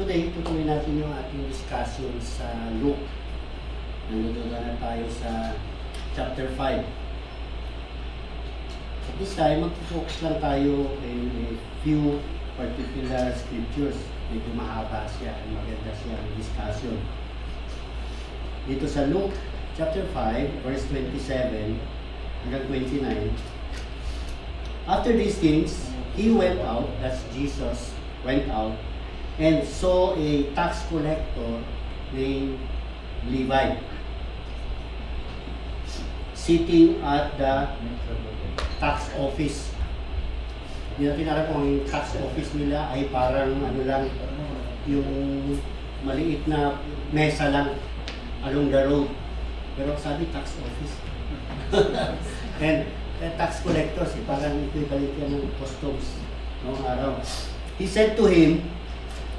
today, tutuloy natin yung ating discussion sa Luke. Nandito na tayo sa chapter 5. At this time, mag-focus lang tayo in a few particular scriptures. Medyo mahaba siya, maganda siya ang discussion. Dito sa Luke chapter 5, verse 27 hanggang 29. After these things, he went out, that's Jesus, went out, and saw a tax collector named Levi sitting at the tax office. Hindi natin alam kung yung tax office nila ay parang ano lang, yung maliit na mesa lang along the road. Pero sabi tax office. And tax collectors, parang equivalent yan ng customs noong araw. He said to him,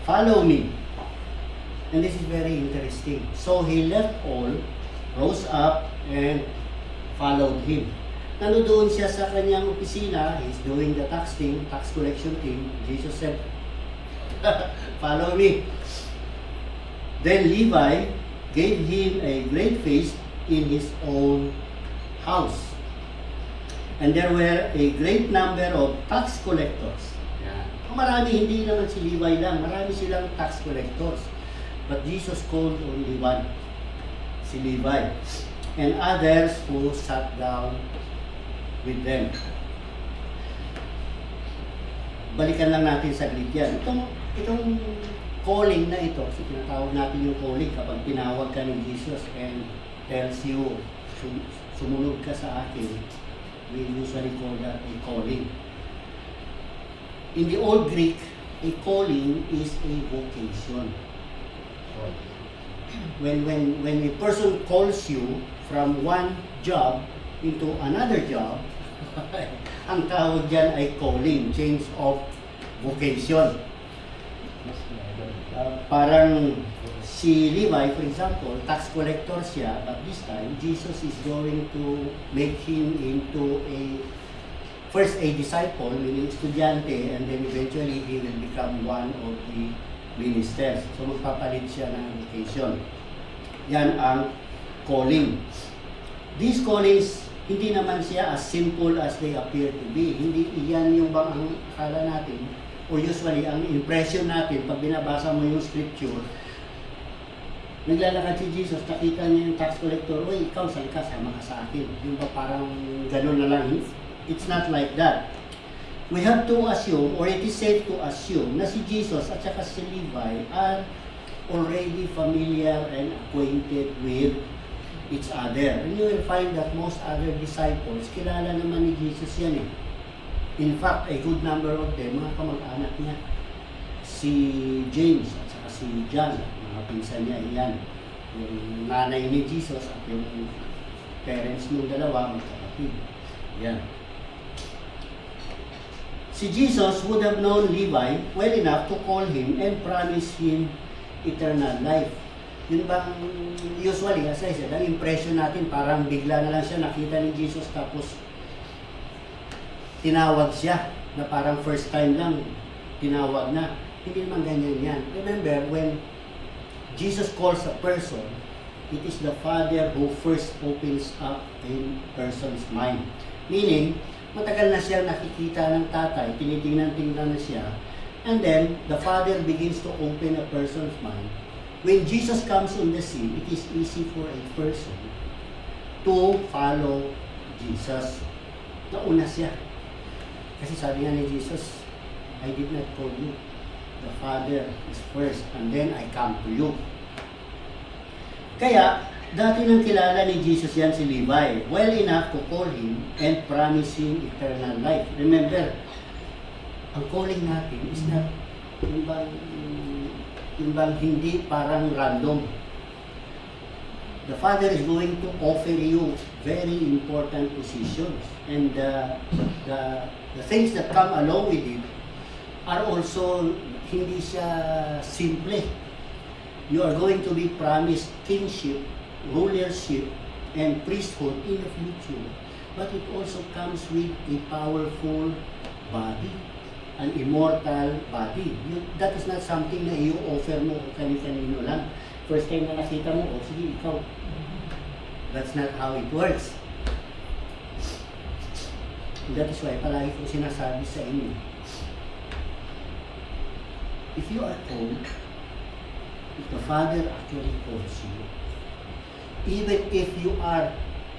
"Follow me." And this is very interesting. So he left all, rose up, and followed him. Nandoon siya sa kanyang opisina, he's doing the tax collection thing. Jesus said, "Follow me." Then Levi gave him a great feast in his own house. And there were a great number of tax collectors. Marami, hindi naman si Levi lang, marami silang tax collectors. But Jesus called only one, si Levi, and others who sat down with them. Balikan lang natin saglit yan. Itong calling na ito, so tinatawag natin yung calling kapag tinawag ka ni Jesus and tells you, sumunod ka sa akin, we usually call that a calling. In the Old Greek, a calling is a vocation. When a person calls you from one job into another job, ang tawag dyan ay calling, change of vocation. Parang si Levi, for example, tax collector siya, but this time, Jesus is going to make him into first a disciple, meaning estudyante, and then eventually he will become one of the ministers. So magpapalit siya ng vocation. Yan ang calling. These callings, hindi naman siya as simple as they appear to be. Hindi iyan yung bang ang akala natin, o usually ang impression natin pag binabasa mo yung scripture. Naglalakad si Jesus, nakita niya yung tax collector, "Uy, ikaw, salika, sama ka sa akin." Yung ba parang gano'n na lang? It's not like that. We have to assume, or it is safe to assume, na si Jesus at saka si Levi are already familiar and acquainted with each other. And you will find that most other disciples, kilala naman ni Jesus yan eh. In fact, a good number of them, mga kamag-anak niya. Si James at saka si John, mga pinsan niya, yan. Yung nanay ni Jesus at yung parents ng dalawa, magkakapid. Yan. Si Jesus would have known Levi well enough to call him and promise him eternal life. Yun bang usually, as I said, ang impression natin parang bigla na lang siya nakita ni Jesus tapos tinawag siya na parang first time lang tinawag na. Hindi naman ganyan yan. Remember, when Jesus calls a person, it is the Father who first opens up a person's mind. Meaning, matagal na siya nakikita ng tatay, tinitingnan-tingnan na siya, and then the Father begins to open a person's mind. When Jesus comes on the scene, it is easy for a person to follow Jesus. Nauna siya. Kasi sabi nga ni Jesus, "I did not call you. The Father is first, and then I come to you." Kaya, dati nang kilala ni Jesus yan si Levi, well enough to call him and promise him eternal life. Remember, ang calling natin is not yung bang hindi parang random. The Father is going to offer you very important positions, and the things that come along with it are also hindi siya simple. You are going to be promised kingship, rulership, and priesthood in the future. But it also comes with a powerful body. an immortal body. That is not something na i-offer mo kani-kanino lang. First time na nakita mo, oh sige, ikaw. That's not how it works. That is why palagi kong sinasabi sa inyo, if you are called, if the Father actually calls you, even if you are,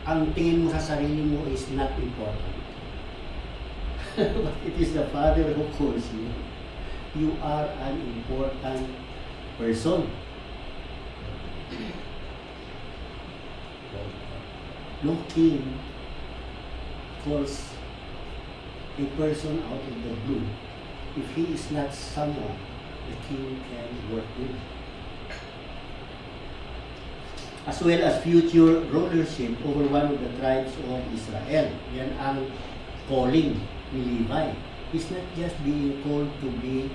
ang tingin mo sa sarili mo is not important, but it is the Father who calls you, you are an important person. No king calls a person out of the blue if he is not someone the king can work with. As well as future rulership over one of the tribes of Israel. Yan ang calling ni Levi. He's not just being called to be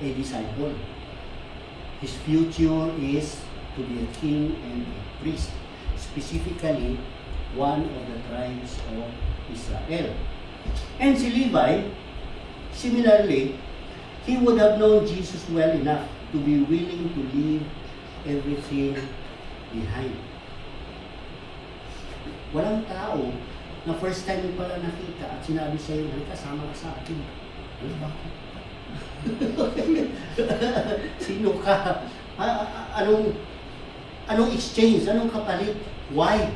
a disciple. His future is to be a king and a priest, specifically one of the tribes of Israel. And si Levi, similarly, he would have known Jesus well enough to be willing to leave everything behind. Walang tao na first time mo pala nakita at sinabi sa'yo, kasama ka sa akin. Ano ba? Sino ka? Anong exchange? Anong kapalit? Why?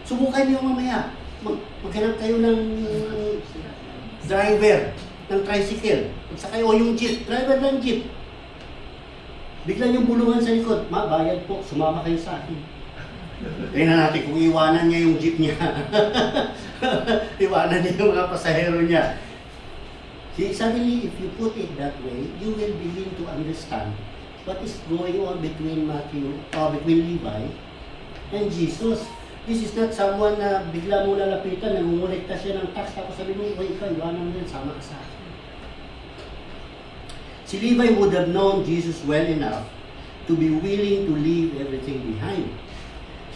Subukan niyo mamaya. Maghanap kayo ng driver ng tricycle. Pagsakay o yung jeep, driver ng jeep. Bigla niyong bulungan sa likod. Ma, bayad po. Sumama kayo sa akin. Tingnan natin kung iwanan niya yung jeep niya. Iwanan niya yung mga pasahero niya. See, suddenly, if you put it that way, you will begin to understand what is going on between Levi and Jesus. This is not someone na bigla mo lalapitan, nangungulekta siya ng tax, tapos sabi mo, ikaw, iwanan mo yan, sama ka sa akin. Si Levi would have known Jesus well enough to be willing to leave everything behind.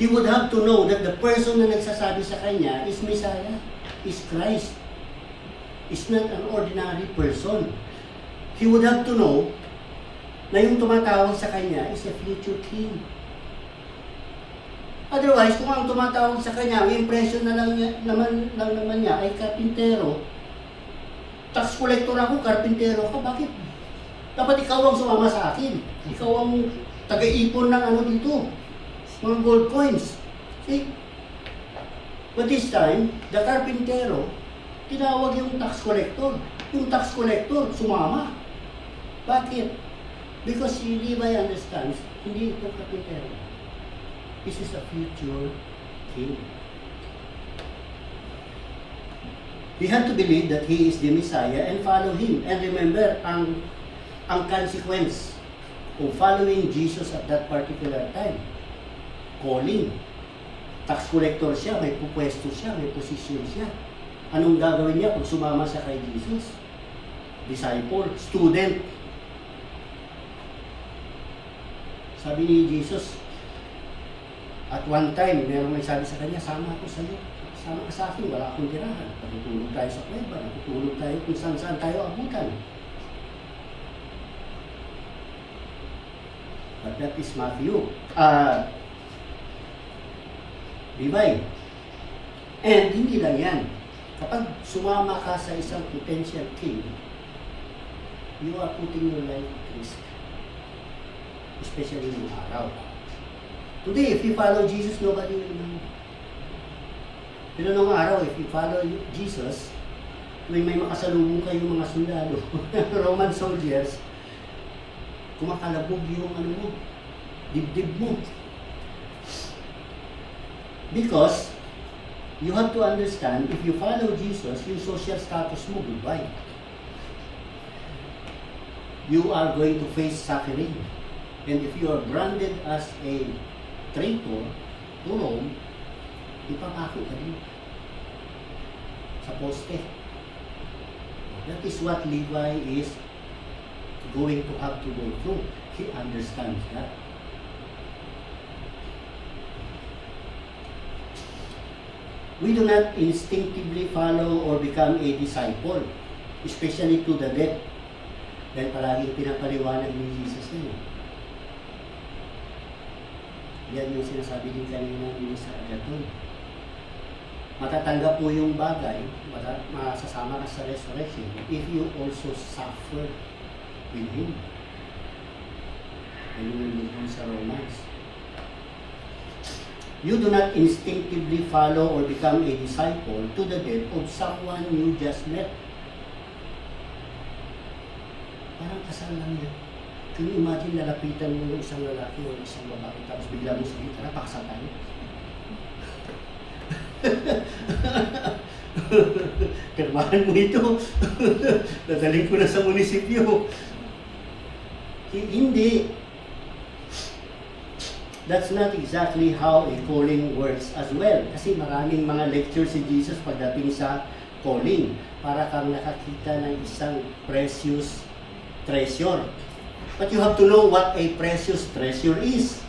He would have to know that the person na nagsasabi sa kanya is Messiah, is Christ. Is not an ordinary person. He would have to know na yung tumatawag sa kanya is a future king. Otherwise, kung ang tumatawag sa kanya, ang impression na lang naman niya ay karpintero, tax collector ako, karpintero ako, bakit? Dapat ikaw ang sumama sa akin. Ikaw ang taga-ipon ng ano dito, mga gold coins. See? But this time, the karpintero, tinawag yung tax collector. Yung tax collector, sumama. Bakit? Because si Levi understands, hindi ito karpintero. This is a future king. We have to believe that he is the Messiah and follow him. And remember, ang consequence of following Jesus at that particular time, calling. Tax collector siya, may pupwesto siya, may posisyon siya. Anong gagawin niya kung sumama siya kay Jesus? Disciple, student. Sabi ni Jesus, at one time, merong may sabi sa kanya, sama ako sa iyo. Sama ka sa akin, wala akong tirahan. Natutulog tayo sa kuweba, natutulog tayo kung saan tayo abutan. But that is Matthew. Levi. And hindi lang yan. Kapag sumama ka sa isang potential king, you are putting your life at risk. Especially ng araw. Today, if you follow Jesus, nobody will know. Pero nung araw, if you follow Jesus, may makasalubong kayong mga sundalo, Roman soldiers, kumakalabog yung dibdib mo. Because, you have to understand, if you follow Jesus, yung social status mo, goodbye. You are going to face suffering. And if you are branded as a traitor to Rome, ipapako ka din sa poste. That is what Levi is going to have to go through. He understands that. We do not instinctively follow or become a disciple, especially to the death. Dahil palaging pinapaliwanag ni Jesus yun. Yan yung sinasabi din kanina ni Mr. Agaton. Matatanggap mo yung bagay, masasama ka sa resurrection if you also suffer with Him. And you will move sa Romans. You do not instinctively follow or become a disciple to the death of someone you just met. Parang kasal lang yan. Can you imagine, lalapitan mo ng isang lalaki o isang babae tapos bigla mo sabihin, tara, pakasal tayo. Kirmahan mo ito. Dadaling ko na sa munisipyo. Hindi. That's not exactly how a calling works as well. Kasi maraming mga lecture si Jesus pagdating sa calling. Para kang nakakita ng isang precious treasure. But you have to know what a precious treasure is.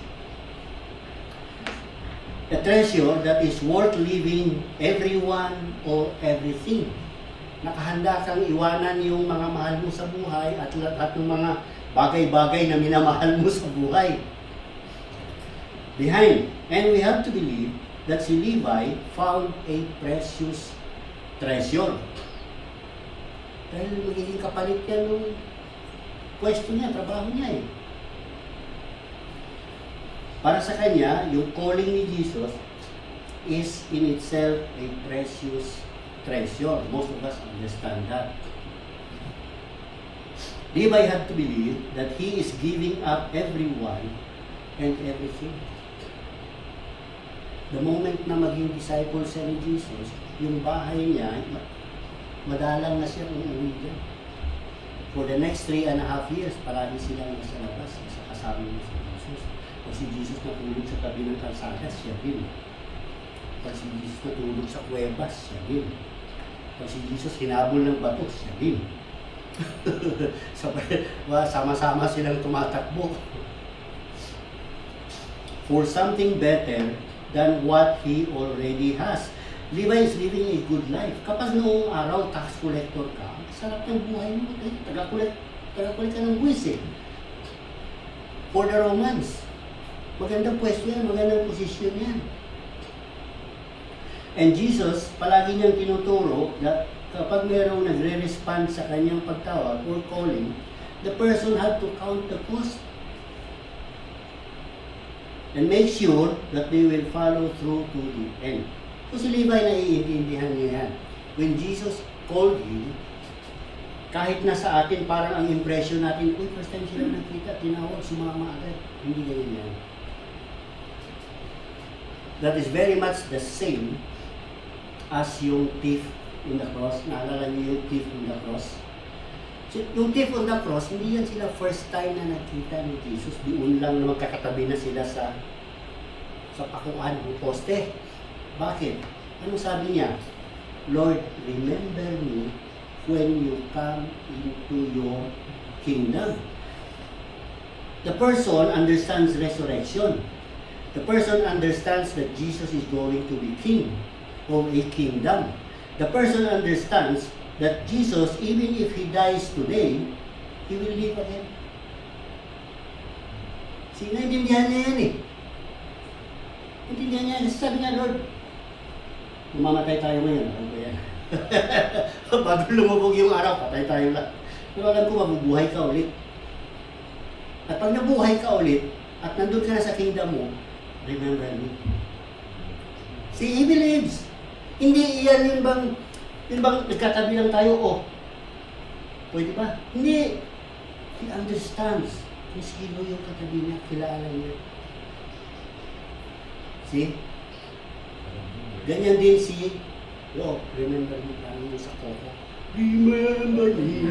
A treasure that is worth leaving everyone or everything. Nakahanda kang iwanan yung mga mahal mo sa buhay at lahat ng mga bagay-bagay na minamahal mo sa buhay. Behind. And we have to believe that si Levi found a precious treasure. Dahil magiging kapalit yan ng pwesto niya, trabaho niya eh. Para sa kanya, yung calling ni Jesus is in itself a precious treasure. Most of us understand that. Levi had to believe that he is giving up everyone and everything. The moment na maging disciple siya ni Jesus, yung bahay niya, madalang na siya umuwi dyan. For the next 3.5 years, palagi silang nasa labas, sa kasama niya si Jesus. Pag si Jesus natulog sa tabi ng kalsada, siya din. Pag si Jesus natulog sa kuwebas, siya din. Pag si Jesus hinabol ng bato, siya din. Sama-sama silang tumatakbo. For something better than what he already has. Levi is living a good life. Kapag noong araw tax collector ka, sarap ng buhay mo. Taga-collect ka ng buwis eh. For the Romans, magandang pwesto yan, magandang posisyon yan. And Jesus, palagi niyang tinuturo that kapag mayroong nagre-respond sa kanyang pagtawag or calling, the person had to count the cost and make sure that they will follow through to the end. So si Levi, naiintindihan niya yan. When Jesus called him, kahit na sa atin parang ang impression natin, uy, first time sila nakita, tinawag, sumama agad. Hindi ganyan yan. That is very much the same as yung thief on the cross. Naalala niyo yung thief on the cross? So, yung thief on the cross, hindi yan sila first time na nakita ni Jesus. Doon lang na magkakatabi na sila sa pakuan o poste. Bakit? Ano sabi niya? Lord, remember me when you come into your kingdom. The person understands resurrection. The person understands that Jesus is going to be king of a kingdom. The person understands that Jesus, even if he dies today, he will live again. Sinaintindihan niya yan eh. Intindihan niya, sabi niya, Lord, umamatay tayo ngayon. Alam ko yan. Bago lumubog yung araw, patay tayo lang. Pero alam ko, mabubuhay ka ulit. At pag nabuhay ka ulit, at nandun ka na sa kingdom mo, remember me. See, he believes. Hindi iyan yun bang nagkatabi lang tayo, oh. Pwede ba? Hindi. He understands. Kung sino yung katabi niya, kilala niya. See? Ganyan din si, oh, remember me, parang sa koko. Remember me.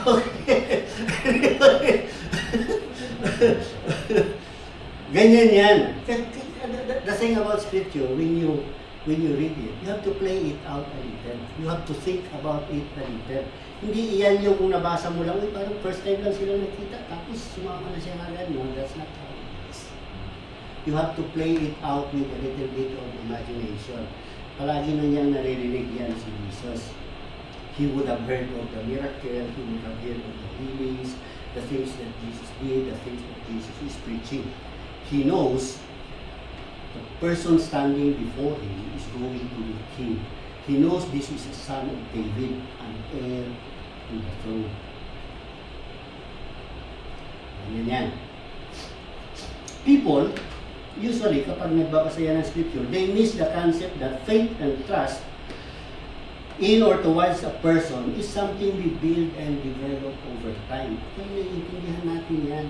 Okay. Ganyan yan. The thing about scripture, when you read it, you have to play it out a little. You have to think about it a little. Hindi iyan yung kung nabasa mo lang, parang first time lang sila nakita, tapos sumama na siya agad. No, that's not how it is. You have to play it out with a little bit of imagination. Palagi na niyang naririnig yan si Jesus. He would have heard of the miracle, he would have heard of the healings, the things that Jesus did, the things that Jesus is preaching. He knows the person standing before him is going to be king. He knows this is a son of David, an heir to the throne. Ganyan yan. People, usually, kapag nagbabasa yan ng scripture, they miss the concept that faith and trust in or towards a person is something we build and develop over time. Kaya naiintindihan natin yan.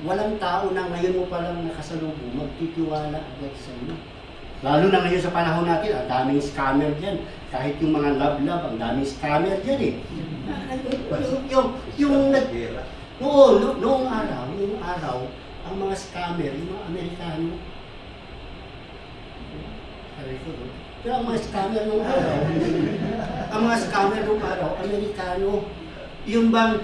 Walang tao na ngayon mo palang nakasalubong magtitiwala agad sa iyo. Lalo na ngayon sa panahon natin, ang daming scammer dyan. Kahit yung mga love-love, ang daming scammer dyan eh. Noong araw, ang mga scammer, yung mga Amerikano, pero ang mga scammer noong araw, Amerikano, yung bang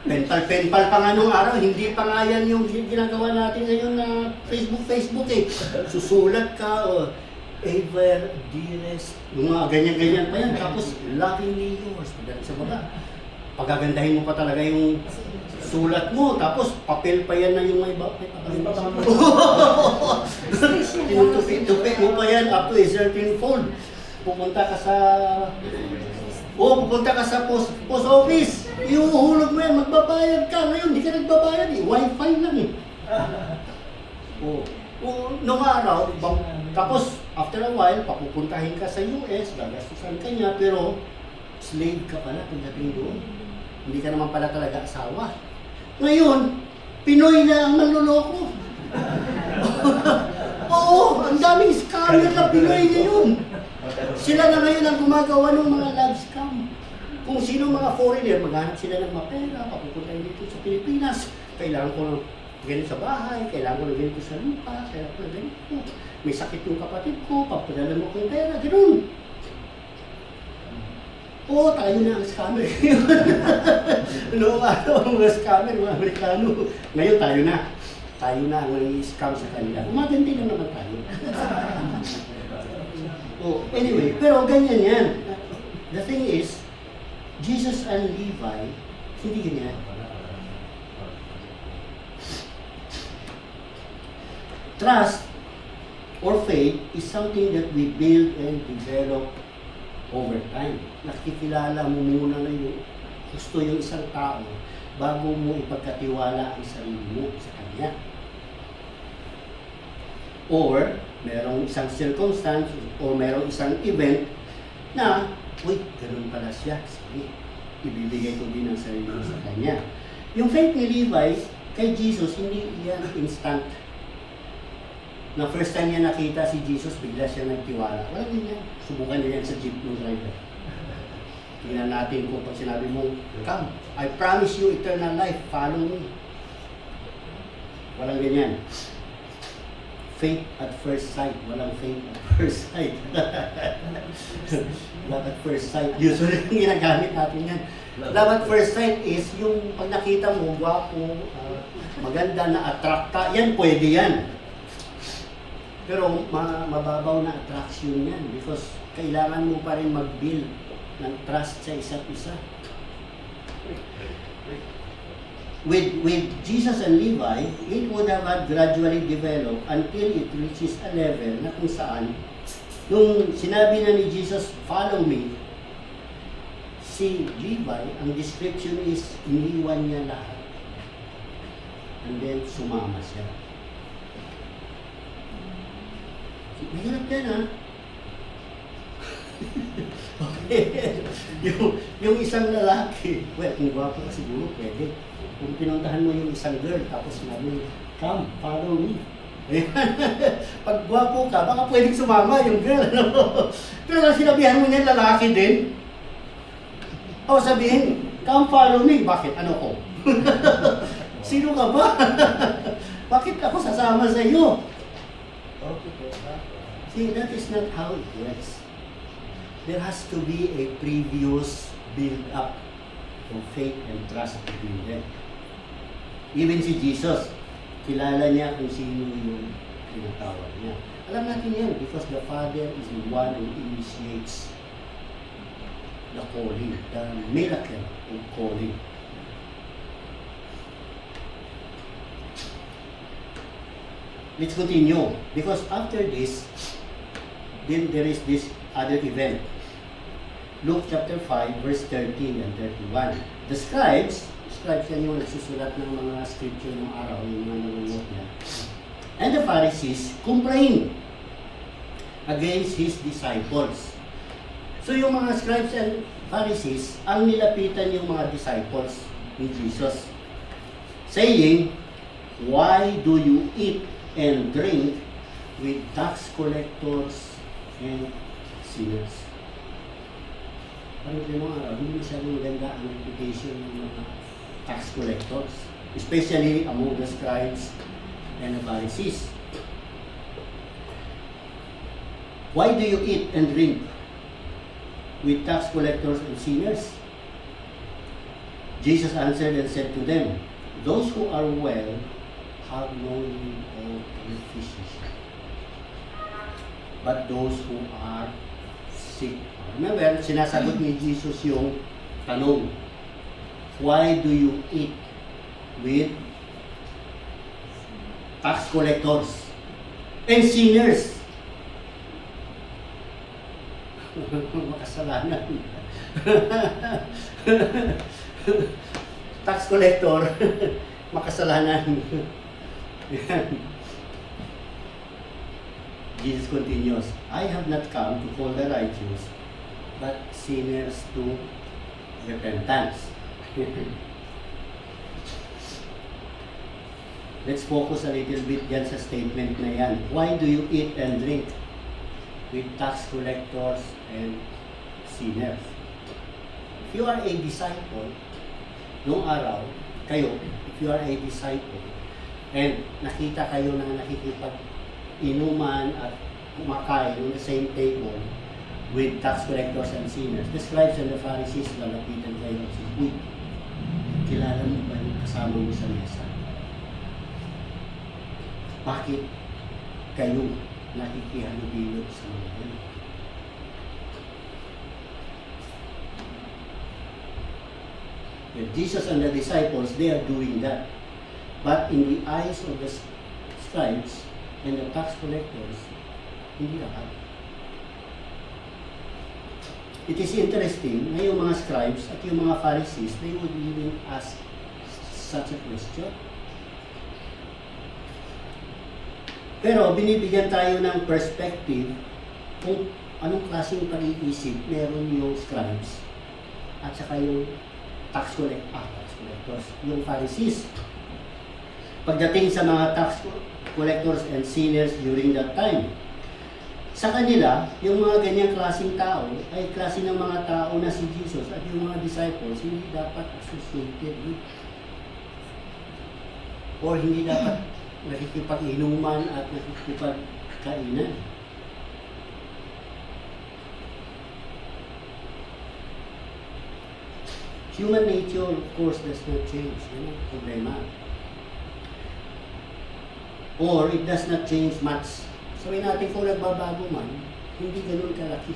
penpal pa nga nung araw, hindi pa nga yan yung ginagawa natin ngayon na Facebook eh. Susulat ka o ever dearest, yung mga ganyan-ganyan pa yan. Tapos, lovingly yours. Pagdating sa baba, pagagandahin mo pa talaga yung sulat mo. Tapos, papel pa yan na yung may tinutupi mo pa yan up to a certain fold. Pupunta ka sa post office. Iuhulog mo yan, magbabayad ka. Ngayon, hindi ka nagbabayad eh. Wi-Fi lang eh. Noong araw, tapos after a while, papupuntahin ka sa US, gagastusan ka niya, pero slave ka pala pagdating doon. Hindi ka naman pala talaga asawa. Ngayon, Pinoy na ang nanloloko. Oo, ang daming scammer na Pinoy ngayon. Sila na ngayon ang gumagawa ng mga love scam. Kung sino mga foreigner, maghanap sila ng mapera, papupuntahin dito sa Pilipinas. Kailangan ko ng ganito sa bahay, kailangan ko ng ganito sa lupa, kailangan ko ng ganito. May sakit yung kapatid ko, papadala mo kong pera, ganoon. Oo, tayo na ang scammer. Noong araw, ang mga scammer, mga Amerikano. Ngayon, tayo na. Tayo na ang scam sa kanila. Umaganti na naman tayo. Anyway, pero ganyan yan. The thing is, Jesus and Levi, hindi ganyan. Trust or faith is something that we build and develop over time. Nakikilala mo muna na yung gusto yung isang tao bago mo ipagkatiwala ang sarili mo sa kanya. Or, merong isang circumstance o merong isang event na, uy, ganun pala siya. Sige, ibibigay ko din ang sarili ko sa kanya. Yung faith ni Levi, kay Jesus, hindi yan instant. Na first time niya nakita si Jesus, bigla siya nagtiwala. Wala din yan. Subukan niya yan sa jeep ng driver. Tingnan natin kung pag sinabi mo, come, I promise you eternal life, follow me. Walang ganyan. Faith at first sight. Walang faith at first sight. Love at first sight. Usually, yung ginagamit natin yan. Love at first sight is yung pag nakita mo, gwapo, maganda na attract ka, yan pwede yan. Pero mababaw na attraction yan because kailangan mo pa rin mag-build ng trust sa isa't isa. With Jesus and Levi, it would have gradually developed until it reaches a level na kung saan, nung sinabi na ni Jesus, follow me, si Levi, ang description is, iniwan niya lahat. And then, sumama siya. Mahirap yan, ha? Okay. yung isang lalaki, well, kung gwapo ka siguro, pwede. Kung pinuntahan mo yung isang girl, tapos sinabi, come, follow me. Pag gwapo ka, baka pwedeng sumama yung girl. Ano? Pero kung sinabihan mo niya lalaki din, o sabihin, come, follow me. Bakit? Ano ko? Sino ka ba? Bakit ako sasama sa iyo? See, that is not how it works. There has to be a previous build-up of faith and trust between them. Even si Jesus, Kilala niya kung sino yung tinatawag niya. Alam natin yan because the Father is the one who initiates the calling, the miracle of calling. Let's continue. Because after this, then there is this other event. Luke chapter 5, verse 13 and 31. The scribes yan yung nagsusulat ng mga scripture ng araw, yung mga nanonood niya. And the Pharisees complained against his disciples. So yung mga scribes and Pharisees, ang nilapitan yung mga disciples ni Jesus, saying, "Why do you eat and drink with tax collectors and sinners?" Ano yung mga araw, hindi masyadong maganda ang reputation ng mga tax collectors, especially among the scribes and the Pharisees. Why do you eat and drink with tax collectors and sinners? Jesus answered and said to them, "Those who are well have no need of a physician, but those who are sick." Remember, sinasagot ni Jesus yung tanong, why do you eat with tax collectors and sinners? Makasalanan. Tax collector, makasalanan. Jesus continues, "I have not come to call the righteous, but sinners to repentance." Let's focus a little bit dyan sa statement na yan. Why do you eat and drink with tax collectors and sinners? If you are a disciple, noong araw, kayo, if you are a disciple, and nakita kayo na nakikipag-inuman at kumakain on the same table with tax collectors and sinners, the scribes and the Pharisees lalapitan kayo at sabi, "Uy, kilala mo ba yung kasama mo sa mesa? Bakit kayo nakikihalubilo sa mga yan?" Jesus and the disciples, they are doing that. But in the eyes of the scribes and the tax collectors, hindi lahat. It is interesting na yung mga scribes at yung mga Pharisees, they would even ask such a question. Pero binibigyan tayo ng perspective kung anong klaseng pag-iisip meron yung scribes at saka yung tax collectors, yung Pharisees. Pagdating sa mga tax collectors and sinners during that time, sa kanila, yung mga ganyang klaseng tao ay klase ng mga tao na si Jesus at yung mga disciples hindi dapat associated with or hindi dapat nakikipag-inuman at nakikipag-kainan. Human nature, of course, does not change. Yan ang problema. Or it does not change much. Sabihin natin kung nagbabago man, hindi ganun kalaki.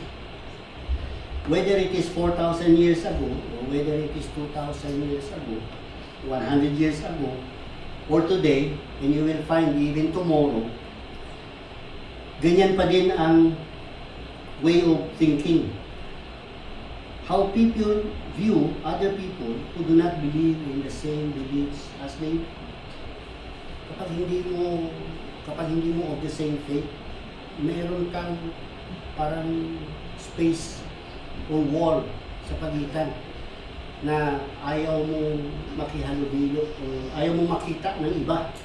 Whether it is 4,000 years ago, or whether it is 2,000 years ago, 100 years ago, or today, and you will find even tomorrow, ganyan pa din ang way of thinking. How people view other people who do not believe in the same beliefs as they. Kapag hindi mo of the same faith, meron kang parang space o wall sa pagitan na ayaw mo makihalubilo o ayaw mo makita ng iba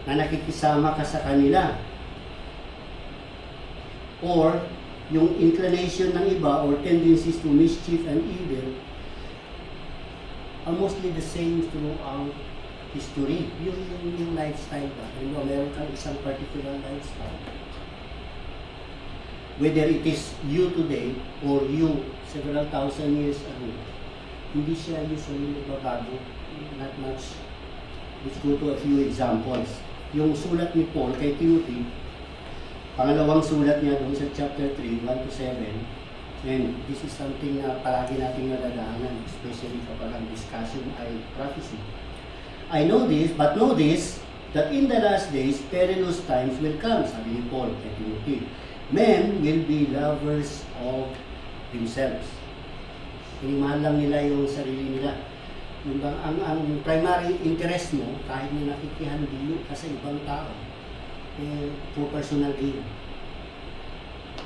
na nakikisama ka sa kanila. Or yung inclination ng iba or tendencies to mischief and evil are mostly the same throughout history. Yung lifestyle ba? Meron kang isang particular lifestyle. Whether it is you today or you several thousand years ago, hindi siya usually nagbabago. Not much Let's go to a few examples. Yung sulat ni Paul kay Timothy, pangalawang sulat niya doon sa chapter 3, 1 to 7, and this is something na palagi nating nadadaanan, especially kapag ang discussion ay prophecy. I know this, but know this, that in the last days, perilous times will come, sabi ni Paul kay Timothy. Men will be lovers of themselves. Inimahal lang nila yung sarili nila. Yung bang, ang primary interest mo, kahit na nakikihandilo ka sa ibang tao, for personal gain.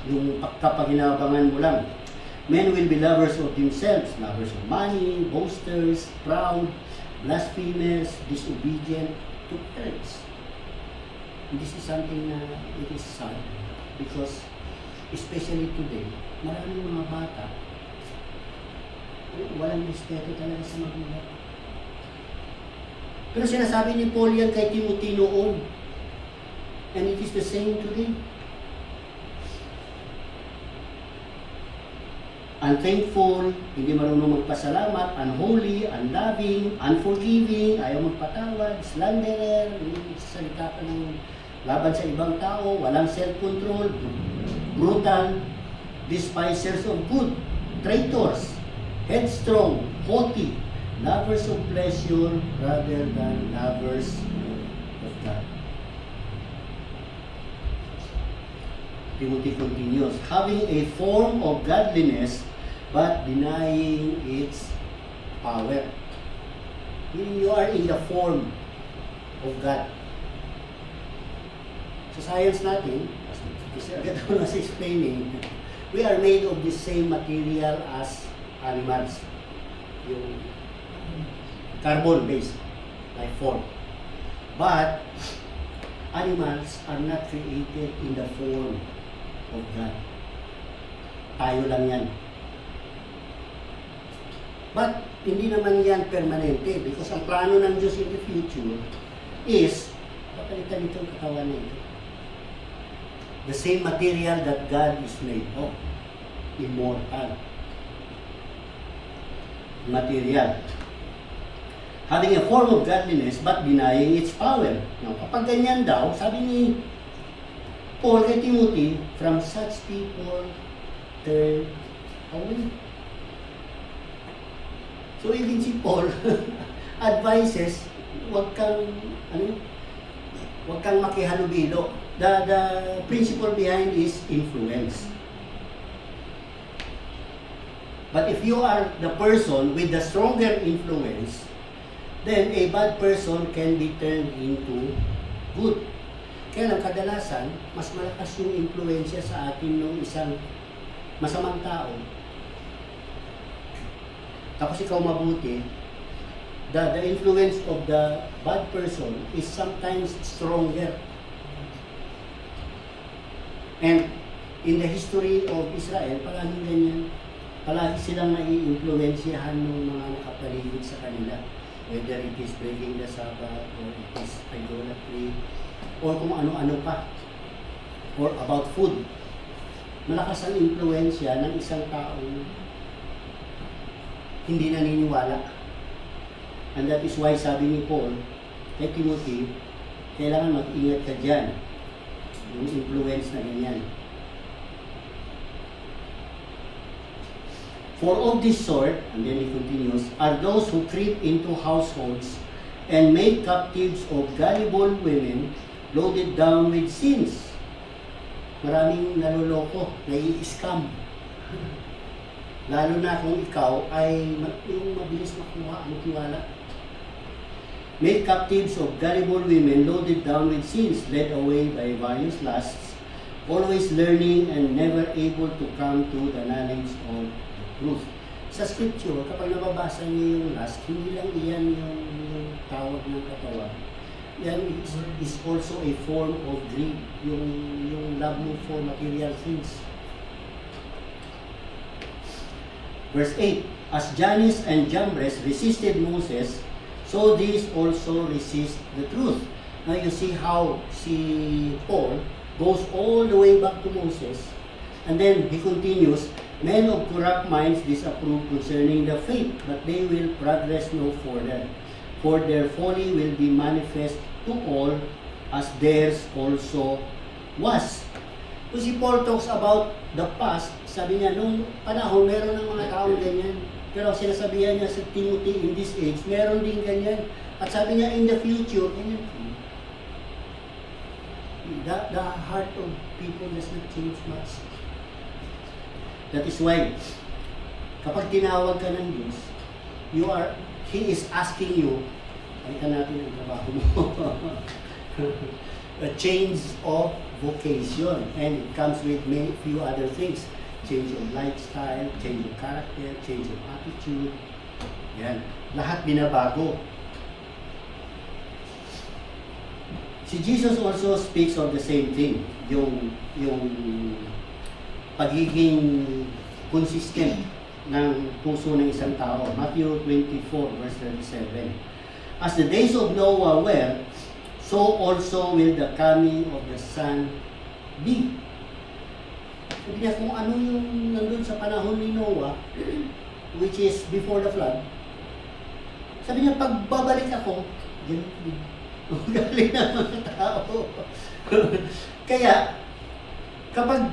Yung kapaginabangan mo lang. Men will be lovers of themselves, lovers of money, boasters, proud, blasphemers, disobedient to parents. And this is something na it is sad because especially today, maraming mga bata walang respeto talaga sa magulang. Pero sinasabi ni Paul yan kay Timothy noon. And it is the same today. Unthankful, hindi marunong magpasalamat, unholy, unloving, unforgiving, ayaw magpatawad, slanderer, salita ka ng laban sa ibang tao, walang self-control, brutal, despisers of good, traitors, headstrong, haughty, lovers of pleasure rather than lovers of God. Timothy continues, having a form of godliness but denying its power. Meaning you are in the form of God. Sa science natin, kasi agad ako nasa explaining, we are made of the same material as animals, yung carbon-based life form. But animals are not created in the form of God. Tayo lang yan. But hindi naman yan permanente because ang plano ng Diyos in the future is papalitan itong katawan na ito. The same material that God is made of. Immortal material. Having a form of godliness but denying its power. Now, kapag ganyan daw, sabi ni Paul kay Timothy, from such people turn away. So even si Paul advises, wag kang makihalubilo. The principle behind is influence. But if you are the person with the stronger influence, then a bad person can be turned into good. Kaya lang kadalasan, mas malakas yung influensya sa atin ng isang masamang tao. Tapos ikaw mabuti, the influence of the bad person is sometimes stronger. And in the history of Israel, palaging ganyan. Palagi silang nai-influensyahan ng mga nakapaligid sa kanila. Whether it is breaking the Sabbath, or it is idolatry, or kung ano-ano pa. Or about food. Malakas ang influensya ng isang taong hindi naniniwala. And that is why sabi ni Paul kay Timothy, kailangan mag-ingat ka dyan. Yung influence na ganyan. For of this sort, and then he continues, are those who creep into households and make captives of gullible women loaded down with sins. Maraming naloloko, nai-scam. Lalo na kung ikaw ay yung mabilis makuha, magtiwala. Make captives of gullible women loaded down with sins, led away by various lusts, always learning and never able to come to the knowledge of truth. Sa scripture, kapag nababasa niyo yung lust, hindi lang iyan yung tawag ng katawan. Yan is also a form of greed, yung love mo for material things. Verse 8, as Jannes and Jambres resisted Moses, so these also resist the truth. Now you see how si Paul goes all the way back to Moses, and then he continues, men of corrupt minds disapprove concerning the faith, but they will progress no further. for their folly will be manifest to all, as theirs also was. Kung si Paul talks about the past, sabi niya, nung panahon, meron ng mga taong ganyan. Pero sinasabihan niya sa Timothy, in this age, meron din ganyan. At sabi niya, in the future, ganyan. The heart of people does not change much. That is why, kapag tinawag ka ng Diyos, He is asking you, palitan natin ang trabaho mo, a change of vocation, and it comes with many few other things. Change of lifestyle, change of character, change of attitude. Yan. Lahat binabago. Si Jesus also speaks of the same thing. Yung pagiging consistent ng puso ng isang tao. Matthew 24 verse 37. As the days of Noah were, so also will the coming of the Son be. Sabi niya, kung ano yung nandun sa panahon ni Noah, which is before the flood, sabi niya, pag babalik ako, ganun din. Galing ng mga tao. Kaya, kapag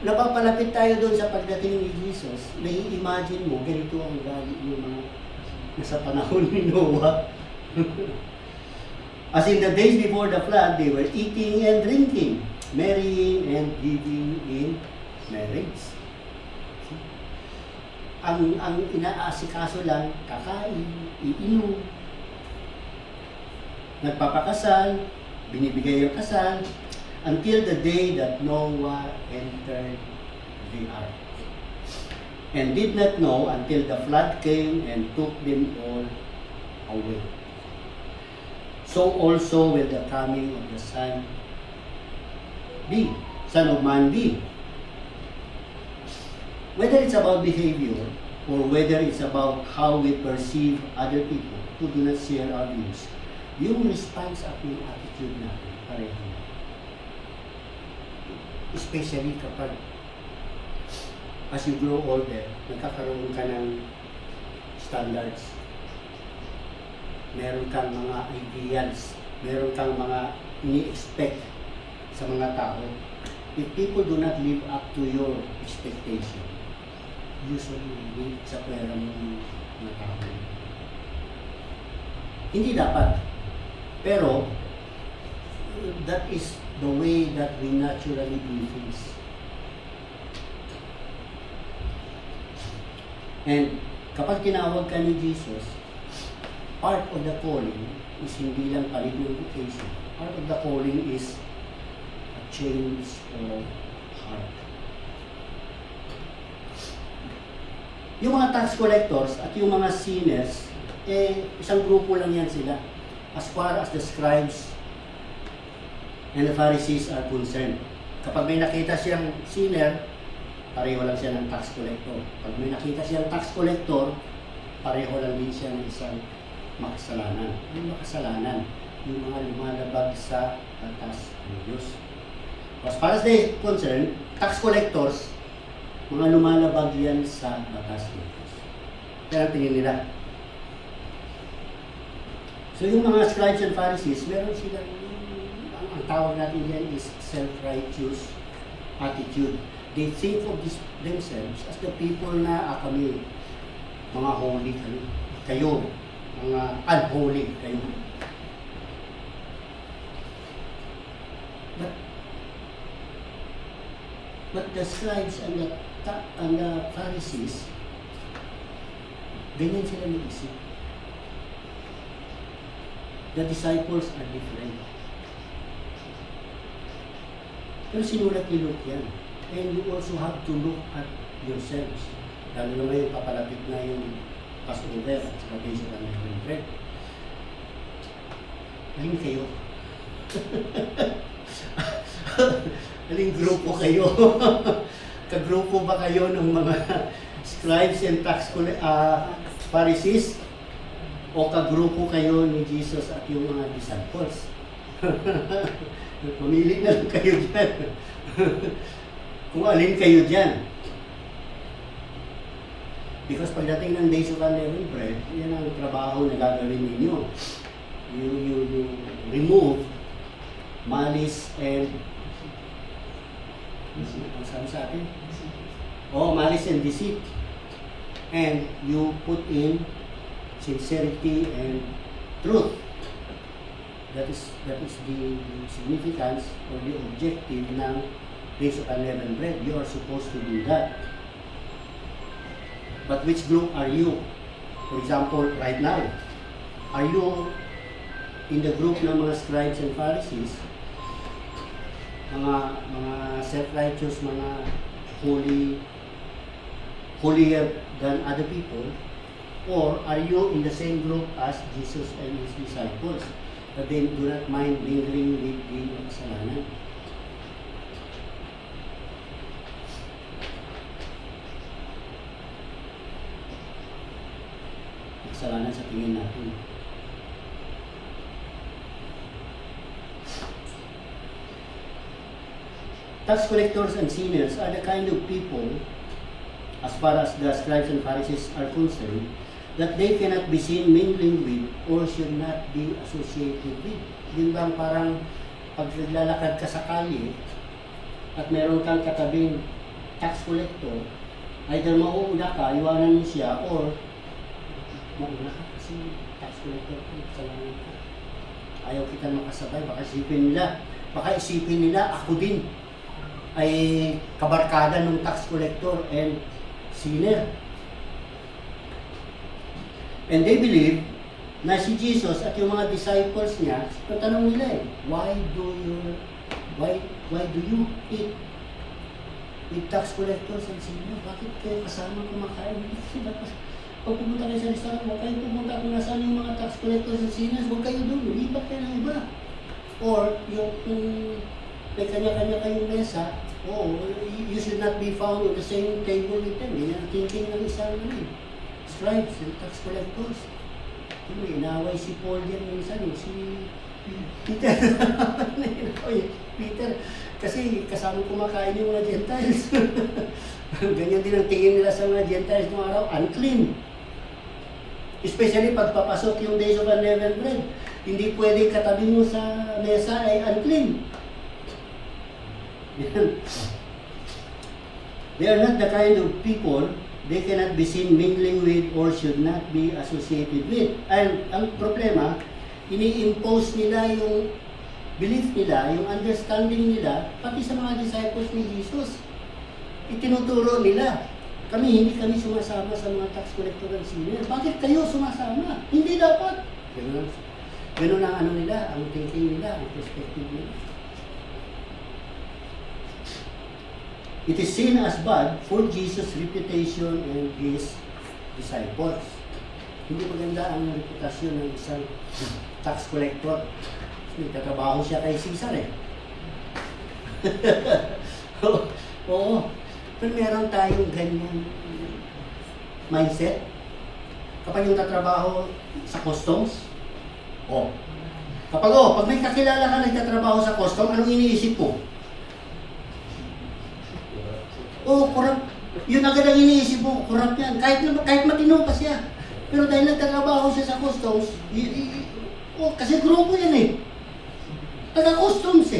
napapalapit tayo doon sa pagdating ni Jesus, nai-imagine mo, ganito ang ugali ng mga nasa panahon ni Noah. As in the days before the flood, they were eating and drinking, marrying and giving in marriage. Ang inaasikaso lang, kakain, iinom, nagpapakasal, binibigay ang kasal, until the day that Noah entered the ark, and did not know until the flood came and took them all away. So also will the coming of the Son of Man be. Whether it's about behavior or whether it's about how we perceive other people who do not share our views, yung response at yung attitude natin, pareho. Especially kapag as you grow older, nagkakaroon ka ng standards. Meron kang mga ideals, meron kang mga ini-expect sa mga tao. If people do not live up to your expectation, usually hindi sa pera mo mga tao. Hindi dapat. Pero, that is the way that we naturally do things. And kapag tinawag ka ni Jesus, part of the calling is hindi lang qualification. Part of the calling is a change of heart. Yung mga tax collectors at yung mga sinners, isang grupo lang yan sila. As far as the scribes and the Pharisees are concerned. Kapag may nakita siyang sinner, pareho lang siya ng tax collector. Pag may nakita siyang tax collector, pareho lang din siya ng isang makasalanan. Yung makasalanan, yung mga lumalabag sa batas ng Diyos. As far as they concerned, tax collectors, mga lumalabag yan sa batas ng Diyos. Kaya tingin nila. So yung mga scribes and Pharisees, meron silang, ang tawag natin yan is self-righteous attitude. They think of themselves as the people na kami, mga holy kayo, mga unholy kayo. But the scribes and the Pharisees, ganyan sila nag-isip. The disciples are different. Pero sinulat ni Luke yan. And you also have to look at yourselves. Lalo naman yung papalapit na yung Passover at sa Baptist of Unleavened Bread. Aling kayo? Aling grupo kayo? Kagrupo ba kayo ng mga scribes and Pharisees? O kagrupo kayo ni Jesus at yung mga disciples? Pumili na lang kayo dyan. Kung alin kayo dyan. Because pagdating ng Days of Unleavened Bread, yan ang trabaho na gagawin ninyo. You remove malice and ang sabi sa atin? Malice and deceit. And you put in sincerity and truth. That is the significance or the objective ng Days of Unleavened Bread. You are supposed to do that. But which group are you? For example, right now, are you in the group ng mga scribes and Pharisees, mga self-righteous, mga holier than other people, or are you in the same group as Jesus and His disciples, that they do not mind mingling with the kasalanan? Kasalanan sa tingin natin. Tax collectors and sinners are the kind of people, as far as the scribes and Pharisees are concerned, that they cannot be seen mingling with or should not be associated with. Yun bang parang pag naglalakad ka sa kalye at meron kang katabing tax collector, either mauuna ka, iwanan mo siya, or mauna ka kasi tax collector ko, kasalanan ka. Ayaw kita makasabay, baka isipin nila ako din ay kabarkada ng tax collector and sinner. And they believe na si Jesus at yung mga disciples niya, tatanong nila why do you eat with tax collectors and sinners? Bakit kayo kasama kumakain? Pag pumunta kayo sa restaurant, huwag kayo pumunta kung nasaan yung mga tax collectors and sinners, huwag kayo doon, lipat kayo ng iba. Or yung may kanya-kanya kayong mesa, you should not be found on the same table with them. Yan ang thinking ng isang scribes and tax collectors. Inaway si Paul yan minsan, si Peter. Peter, kasi kasama kumakain yung mga Gentiles. Ganyan din ang tingin nila sa mga Gentiles noong araw, unclean. Especially pag papasok yung Days of Unleavened Bread, hindi pwede katabi mo sa mesa ay unclean. They are not the kind of people they cannot be seen mingling with or should not be associated with. And ang problema, ini-impose nila yung belief nila, yung understanding nila, pati sa mga disciples ni Jesus. Itinuturo nila, hindi kami sumasama sa mga tax collector and sinner. Bakit kayo sumasama? Hindi dapat. Ganun ang nila, ang thinking nila, ang perspective nila. It is seen as bad for Jesus' reputation and His disciples. Hindi maganda ang reputasyon ng isang tax collector. Nagtatrabaho siya kay Caesar Oo. Pero meron tayong ganyan mindset. Kapag yung tatrabaho sa customs, pag may kakilala ka nagtatrabaho sa customs, anong iniisip mo? Corrupt. Yun agad ang iniisip mo, corrupt yan. Kahit matino pa siya. Pero dahil nagtatrabaho siya sa customs, kasi grupo yan taga-customs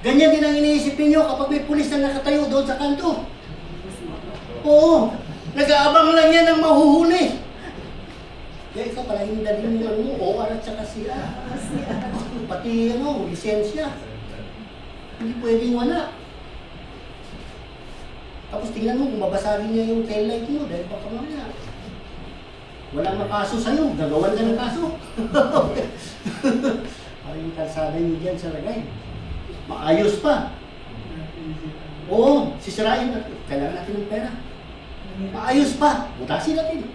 Ganyan din ang iniisip ninyo kapag may pulis na nakatayo doon sa kanto. Nag-aabang lang yan ng mahuhuli. Kaya ikaw pala yung dali mo, OR at saka siya. Pati lisensya. Hindi pwedeng wala. Tapos tingnan mo, kung babasagin niya yung taillight mo, dahil baka mamaya walang makaso sa'yo, gagawan ka ng kaso. Parang yung kalsada niyo dyan sa Ragay. Maayos pa. Sisirain natin. Kailangan natin ng pera. Maayos pa. Butasin natin.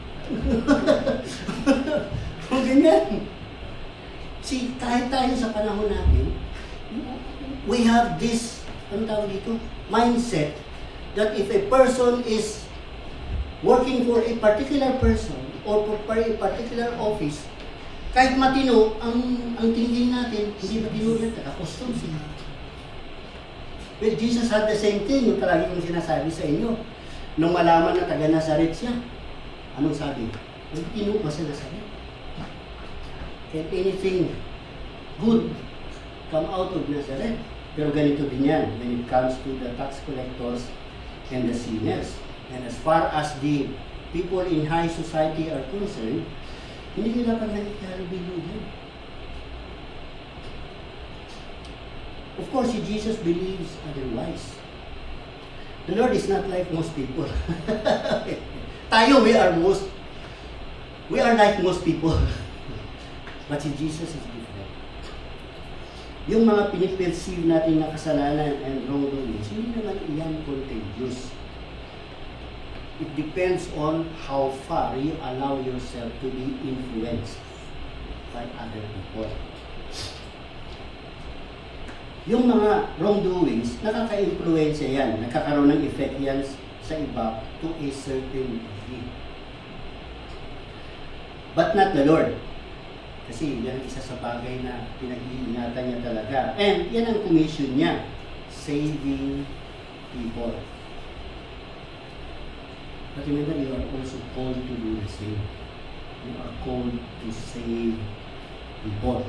Kung ganyan. Kahit tayo sa panahon natin, we have this, mindset that if a person is working for a particular person or for a particular office, kahit matino, ang tingin natin, hindi matino yan, taga-customs Well, Jesus had the same thing, yung palagi kong sinasabi sa inyo. Nung malaman na taga-Nazaret siya, Anong sabi? Nagtino pa sila sabi. Can anything good come out of Nazareth? Pero ganito din yan when it comes to the tax collectors and the sinners. And as far as the people in high society are concerned, hindi nila pa nagkakaroon. Of course, si Jesus believes otherwise. The Lord is not like most people. Tayo, we are like most people. But si Jesus is different. Yung mga piniperceive natin na kasalanan and wrongdoings, hindi naman iyan contagious. It depends on how far you allow yourself to be influenced by other people. Yung mga wrongdoings, nakaka-influensya yan, nakakaroon ng effect yan sa iba to a certain degree. But not the Lord. Kasi yan isa sa bagay na pinag-iingatan niya talaga. And yan ang commission niya, saving people. But remember, you are also called to do the same. You are called to save people.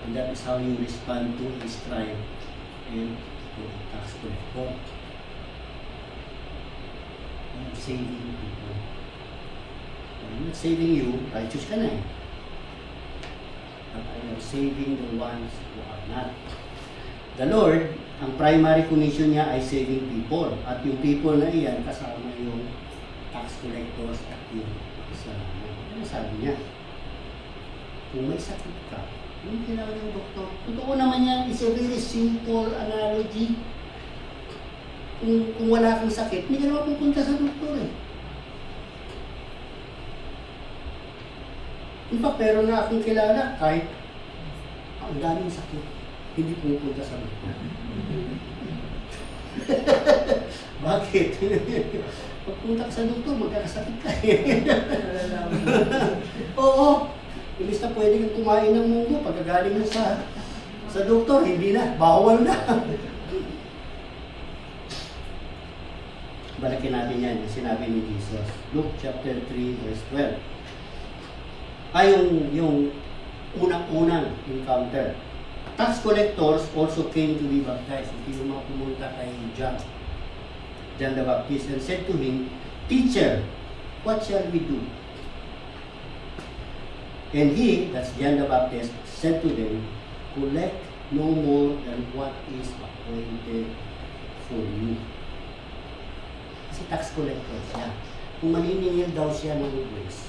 And that is how you respond to a strife and to a tax collector. I am saving people. I'm not saving you, righteous ka na eh. But I am saving the ones who are not. The Lord, ang primary commission niya ay saving people. At yung people na iyan, kasama yung tax collectors at yung kasalanan. Ano sabi niya? Kung may sakit ka, yung kailangan ng doktor. Totoo naman yan, it's a very simple analogy. Kung wala kang sakit, hindi ka naman pupunta sa doktor eh. In fact, meron na akong kilala kahit ang daming sakit, hindi pupunta sa doktor. Bakit? Pagpunta ka sa doktor, magkakasakit ka eh. Oo. Imbis na pwede kang kumain ng munggo, pagkagaling mo sa doktor, hindi na, bawal na. Balakin natin yan, yung sinabi ni Jesus. Luke chapter 3, verse 12. Yung unang-unang encounter. Tax collectors also came to be baptized. Hindi yung mga pumunta kay John the Baptist, and said to him, Teacher, what shall we do? And he, that's John the Baptist, said to them, collect no more than what is appointed for you. Kasi tax collector siya. Kung maniningil daw siya ng grace.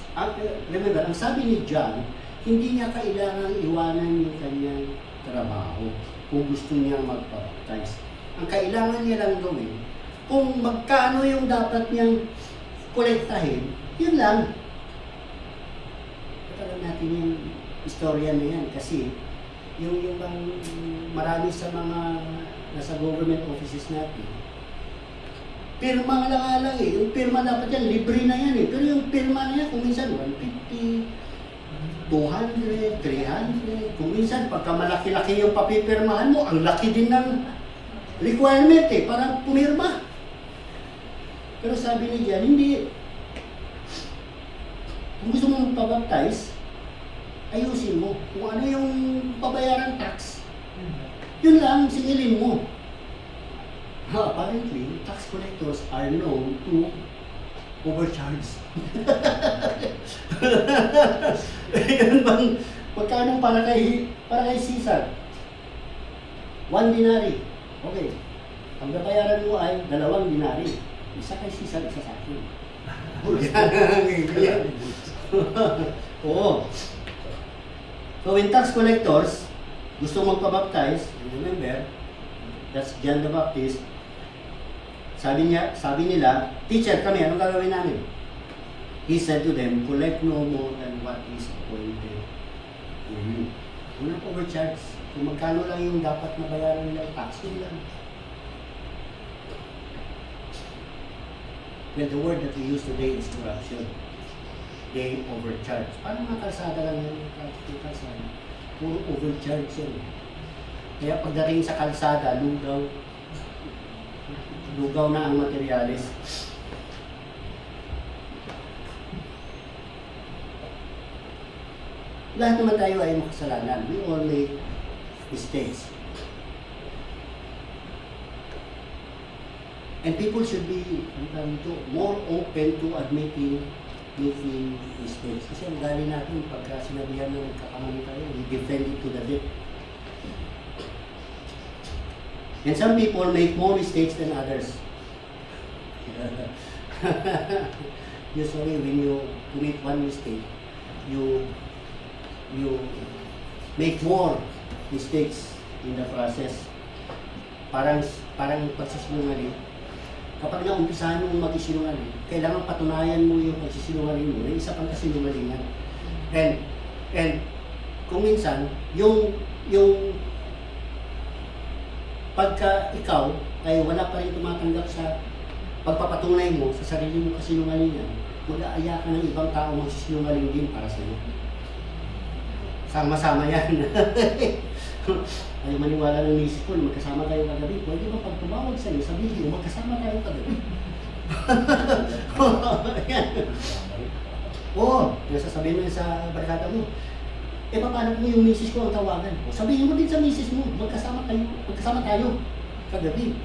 Remember, ang sabi ni John, hindi niya kailangan iwanan yung kanyang trabaho kung gusto niya magpabaptize. Ang kailangan niya lang gawin, kung magkano yung dapat niyang kolektahin, yun lang. Alam natin yung istorya na yan kasi yung marami sa mga nasa government offices natin, pirma lang eh. Yung pirma dapat yan, libre na yan eh. Pero yung pirma na yan, kung minsan 150, 200, 300. Kung minsan, pagka malaki-laki yung papipirmahan mo, ang laki din ng requirement eh, para pumirma. Pero sabi ni Jan, hindi. Kung gusto mo magpabaptize, ayusin mo. Kung ano yung pabayaran tax, yun lang, singilin mo. Apparently, tax collectors are known to overcharge. Yan bang, magkano para kay Caesar? 1 denary. Okay. Ang babayaran mo ay 2 denary. Isa kay Caesar, isa sa akin. Oo. So when tax collectors gusto magpabaptize, remember, that's John the Baptist, sabi nila, Teacher, kami, anong gagawin namin? He said to them, collect no more than what is appointed for you. Unang overcharge. Kung magkano lang yung dapat na bayaran nila, tax yun lang. Well, the word that we use today is corruption. They overcharge. Parang mga kalsada lang yung kalsada. Puro overcharge yun. Kaya pagdating sa kalsada, lugaw na ang materyales. Lahat naman tayo ay makasalanan. We all make mistakes. And people should be more open to admitting making mistakes. Kasi ang gali natin, pagka sinabihan na nagkakamali tayo, we defend it to the death. And some people make more mistakes than others. Usually when you commit one mistake, you make more mistakes in the process. Parang pagsisinungaling. Kapag naumpisahan mo magsisinungaling, kailangan patunayan mo yung pagsisinungaling mo na isa pang kasinungalingan. And kung minsan, yung pagka ikaw ay wala pa rin tumatanggap sa pagpapatunay mo sa sarili mo kasinungalingan, mag-aaya ka ng ibang tao magsisinungaling din para sa iyo. Sama-sama yan. Ay maniwala ng misis ko, magkasama tayo kagabi. Pwede ba pag tumawag sa iyo, sabihin mo, magkasama tayo kagabi. Oo, nasasabihin mo sa barkada mo. Eh, paano mo yung misis ko ang tawagan? O, sabihin mo din sa misis mo, magkasama tayo kagabi.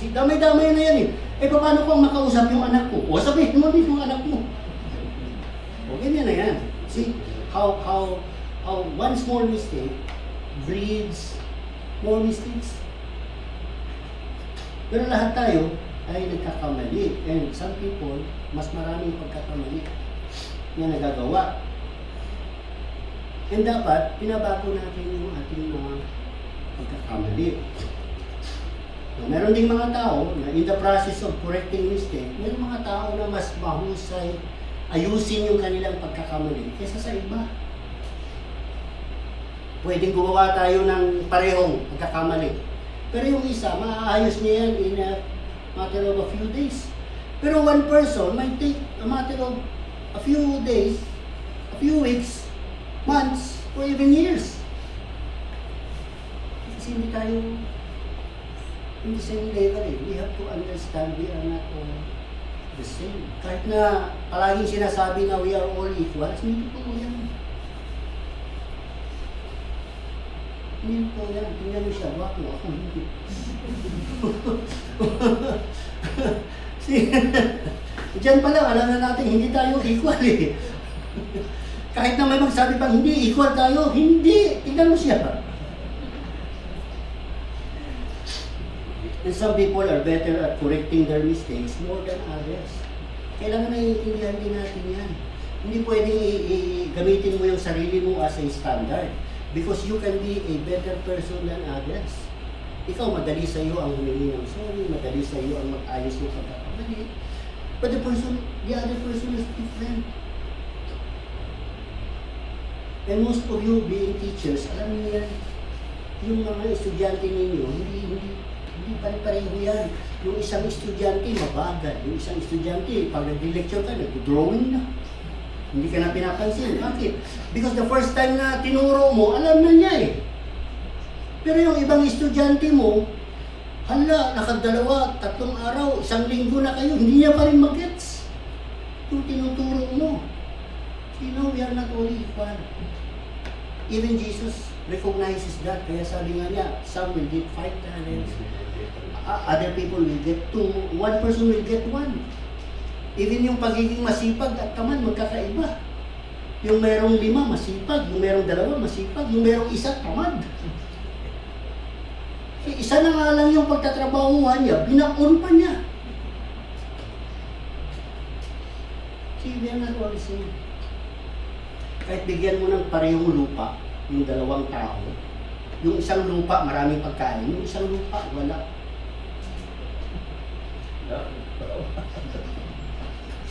Damay-damay na yan eh. Eh, paano ko makausap yung anak ko? O, sabihin mo din yung anak mo. O, ganyan na yan. See, how one small mistake breeds more mistakes. Pero lahat tayo ay nagkakamali. And some people, mas maraming pagkakamali na nagagawa. And dapat, pinabago natin yung ating mga pagkakamali. So, meron ding mga tao na in the process of correcting mistake, meron mga tao na mas mahusay ayusin yung kanilang pagkakamali kaysa sa iba. Pwedeng gumawa tayo ng parehong pagkakamali. Pero yung isa, maaayos niya yan in a matter of a few days. Pero one person might take a matter of a few days, a few weeks, months, or even years. Kasi hindi tayo in the same level eh. We have to understand we are not all the same. Kahit na palaging sinasabi na we are all equal, hindi po yan. Hindi po yan. Tingnan mo siya, wako ako hindi. Diyan pa lang, alam na natin, hindi tayo equal eh. Kahit na may magsabi pang hindi, equal tayo, hindi. Tingnan mo siya. And some people are better at correcting their mistakes more than others. Kailangan naiintindihan din natin yan. Hindi pwedeng gamitin mo yung sarili mo as a standard. Because you can be a better person than others. Ikaw, madali sa iyo ang humingi ng sorry, madali sa iyo ang mag-ayos ng pagkakamali. But the other person is different. And most of you being teachers, alam niyo yan, yung mga estudyante ninyo, hindi pare-pareho yan. Yung isang estudyante, mabagal. Yung isang estudyante, pag nag-lecture ka, nag-drawing na. Hindi ka na pinapansin. Bakit? Because the first time na tinuro mo, alam na niya eh. Pero yung ibang estudyante mo, hala, nakadalawa, 3 araw, 1 linggo na kayo, hindi niya pa rin mag-gets. Yung tinuturo mo. So, you know, we are not all equal. Even Jesus recognizes that. Kaya sabi nga niya, some will get 5 talents. Other people will get 2. One person will get 1. Even yung pagiging masipag at tamad, magkakaiba. Yung merong 5, masipag. Yung merong 2, masipag. Yung merong 1, tamad. Isa na nga lang yung pagtatrabahuhan niya, binakon pa niya. See, we are not all the same. Kahit bigyan mo ng parehong lupa, yung 2 tao, yung isang lupa, maraming pagkain. Yung isang lupa, wala.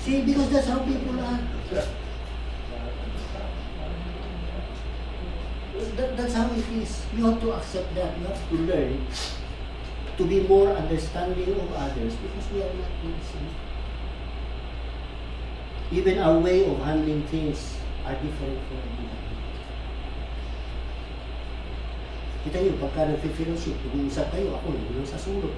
See, because that's how people are. That's how it is. You have to accept that. You have to learn to be more understanding of others because we are not the same. Even our way of handling things are different for everybody. Kita nyo, pagka nag-fellowship, nag-uusap kayo, ako nandun sa sulok.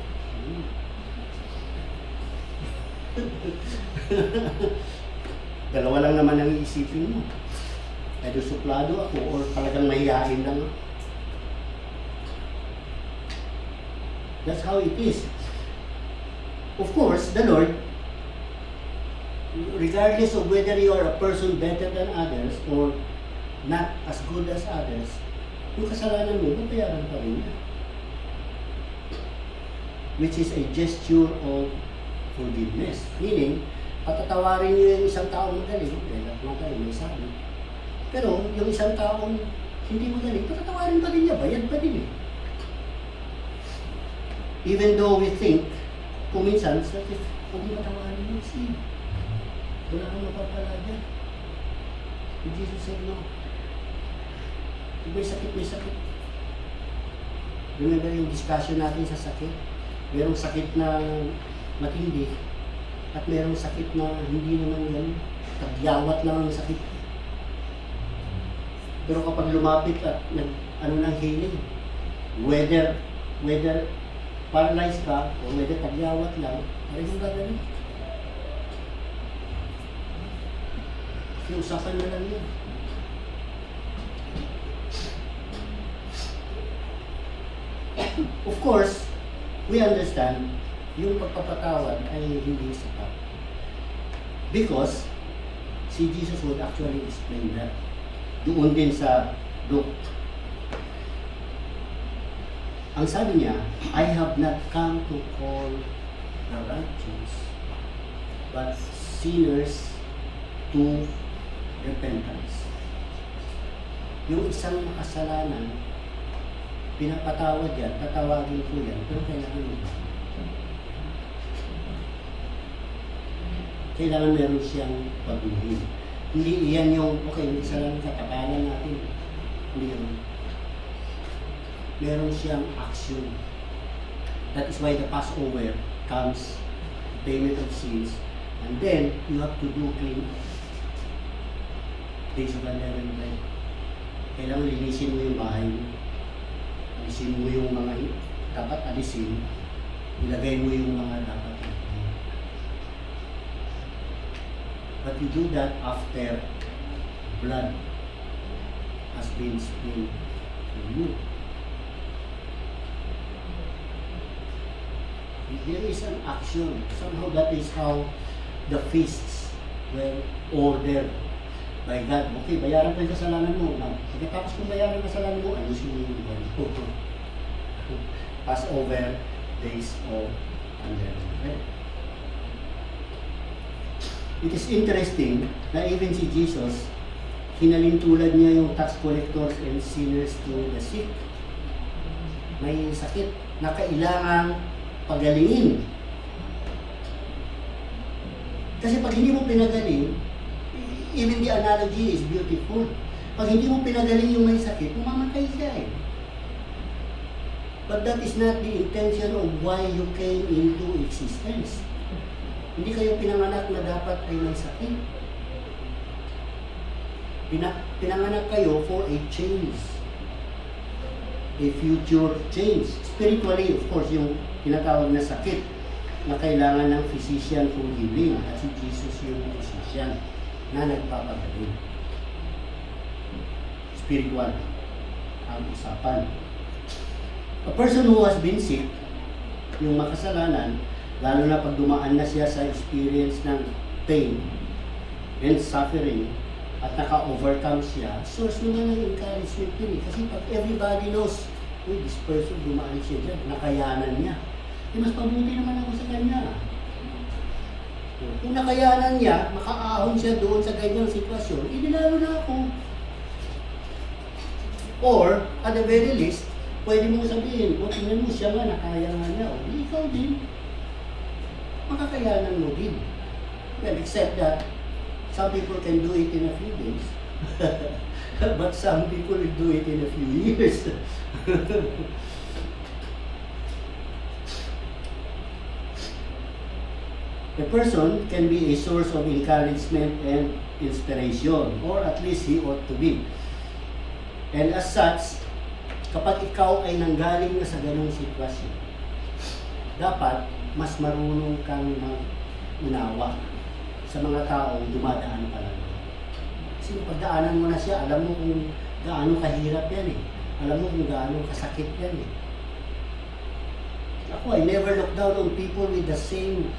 Dalawa lang naman ang iisipin mo. either suplado ako or talagang mahihain lang ako. That's how it is. Of course, the Lord, regardless of whether you are a person better than others or not as good as others, yung kasalanan mo, babayaran pa rin niya. Which is a gesture of forgiveness. Meaning, patatawarin niyo yung isang taong magaling, dahil at mga kayo may sabi. Pero yung isang taong hindi magaling, patatawarin pa rin niya, bayad pa din eh. Even though we think, kung minsan, huwag mo patawarin mo, sin. Wala kang mapapala dyan. And Jesus said, no. May sakit, may sakit. Remember yung discussion natin sa sakit? Merong sakit na matindi at merong sakit na hindi naman ganun. Tagyawat lang ang sakit. Pero kapag lumapit at ng healing, whether paralyzed ka o whether tagyawat lang, parang gagawin. Kasi usapan na lang yun. Of course, we understand yung pagpapatawad ay hindi sapat. Because si Jesus would actually explain that. Doon din sa Luke. Ang sabi niya, I have not come to call the righteous, but sinners to repentance. Yung isang makasalanan, pinapatawad yan, tatawagin ko yan, pero kailangan mo. Kailangan meron siyang pagbuhin. Hindi iyan yung, okay, isa lang katakalan natin. Hindi yun. Meron siyang action. That is why the Passover comes, payment of sins, and then you have to do clean days of unleavened bread. Kailangan linisin mo yung bahay mo. Alisin mo yung mga dapat alisin, ilagay mo yung mga dapat ilagay. But you do that after blood has been spilled for you. There is an action. Somehow that is how the feasts were ordered by God. Okay, bayaran ko yung kasalanan mo. Pagkatapos kung bayaran yung kasalanan mo, ayusin mo yung iba. Passover, days of unleavened bread. It is interesting na even si Jesus, hinalintulad niya yung tax collectors and sinners to the sick. May sakit na kailangang pagalingin. Kasi pag hindi mo pinagaling, even the analogy is beautiful. Pag hindi mo pinagaling yung may sakit, mamamatay siya eh. But that is not the intention of why you came into existence. Hindi kayo pinanganak na dapat ay may sakit. Pinanganak kayo for a change. A future change. Spiritually, of course, yung tinatawag na sakit na kailangan ng physician for healing. At si Jesus yung physician na nagpapagaling. Spiritual ang usapan. A person who has been sick, yung makasalanan, lalo na pag dumaan na siya sa experience ng pain and suffering at naka-overcome siya, source naman ng encouragement yun eh. Kasi pag everybody knows, this person dumaan siya dyan, nakayanan niya. Mas mabuti naman ako sa kanya. Kung nakayanan niya, makaahon siya doon sa ganyang sitwasyon, idilalo na ako. Or, at the very least, pwede mo sabihin, o tingnan mo siya nga, nakayanan niya, o di ikaw din. Makakayanan mo din. Well, except that, some people can do it in a few days. But some people will do it in a few years. A person can be a source of encouragement and inspiration, or at least he ought to be. And as such, kapag ikaw ay nanggaling na sa ganung sitwasyon, dapat mas marunong kang mag-unawa sa mga taong dumadaan pa lang. Kasi Kasi pagdaanan mo na siya, alam mo kung gaano kahirap yan eh. Alam mo kung gaano kasakit yan eh. Ako, I never look down on people with the same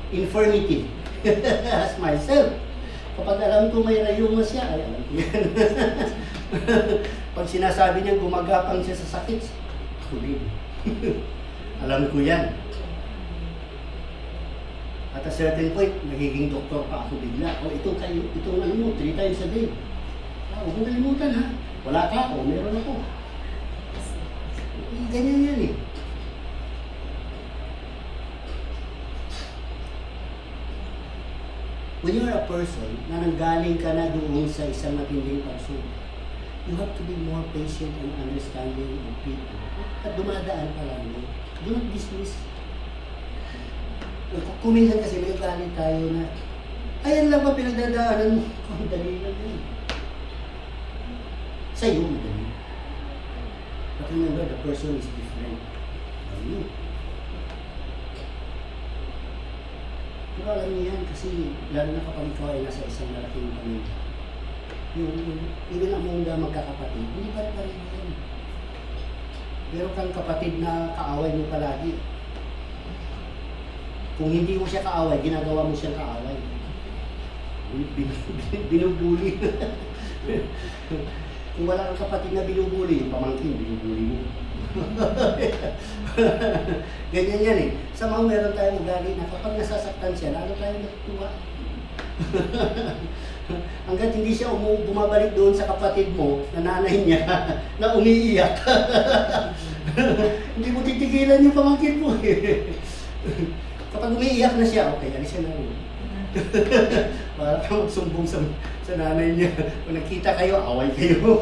infirmity as myself. Kapag alam ko may rayuma siya, ay alam ko yan. Pag sinasabi niya gumagapang siya sa sakit, ako din. Alam ko yan. At a certain point, nagiging doktor pa ako bigla. O itong ano mo, 3 times a day. Huwag mo kalimutan ha. Wala ka, o meron ako. Ganyan yan eh. When you're a person na nanggaling ka na doon sa isang matinding pagsubok, you have to be more patient and understanding of people. At dumadaan pa lang mo. Do not dismiss. Kuminsan kasi may galit tayo na, ayan lang ba pinagdadaanan mo? Ang dali lang yun. Sa'yo, madali. But remember, the person is different from you. Pero alam niyo yan kasi lalo na kapag ikaw ay nasa isang malaking pamilya. Even among the magkakapatid, hindi pa rin yan. Pero kang kapatid na kaaway mo palagi. Kung hindi mo siya kaaway, ginagawa mo siyang kaaway. Binubuli. Kung wala kang kapatid na binubuli, yung pamangkin, binubuli mo. Ganyan yan eh. Sa mga meron tayong ugali na kapag nasasaktan siya, lalo tayo natutuwa. Hanggat hindi siya bumabalik doon sa kapatid mo, na nanay niya, na umiiyak. Hindi mo titigilan yung pamangkin mo eh. Kapag umiiyak na siya, okay, alisin na rin. Para kang magsumbong sa nanay niya. Kung nakita kayo, away kayo.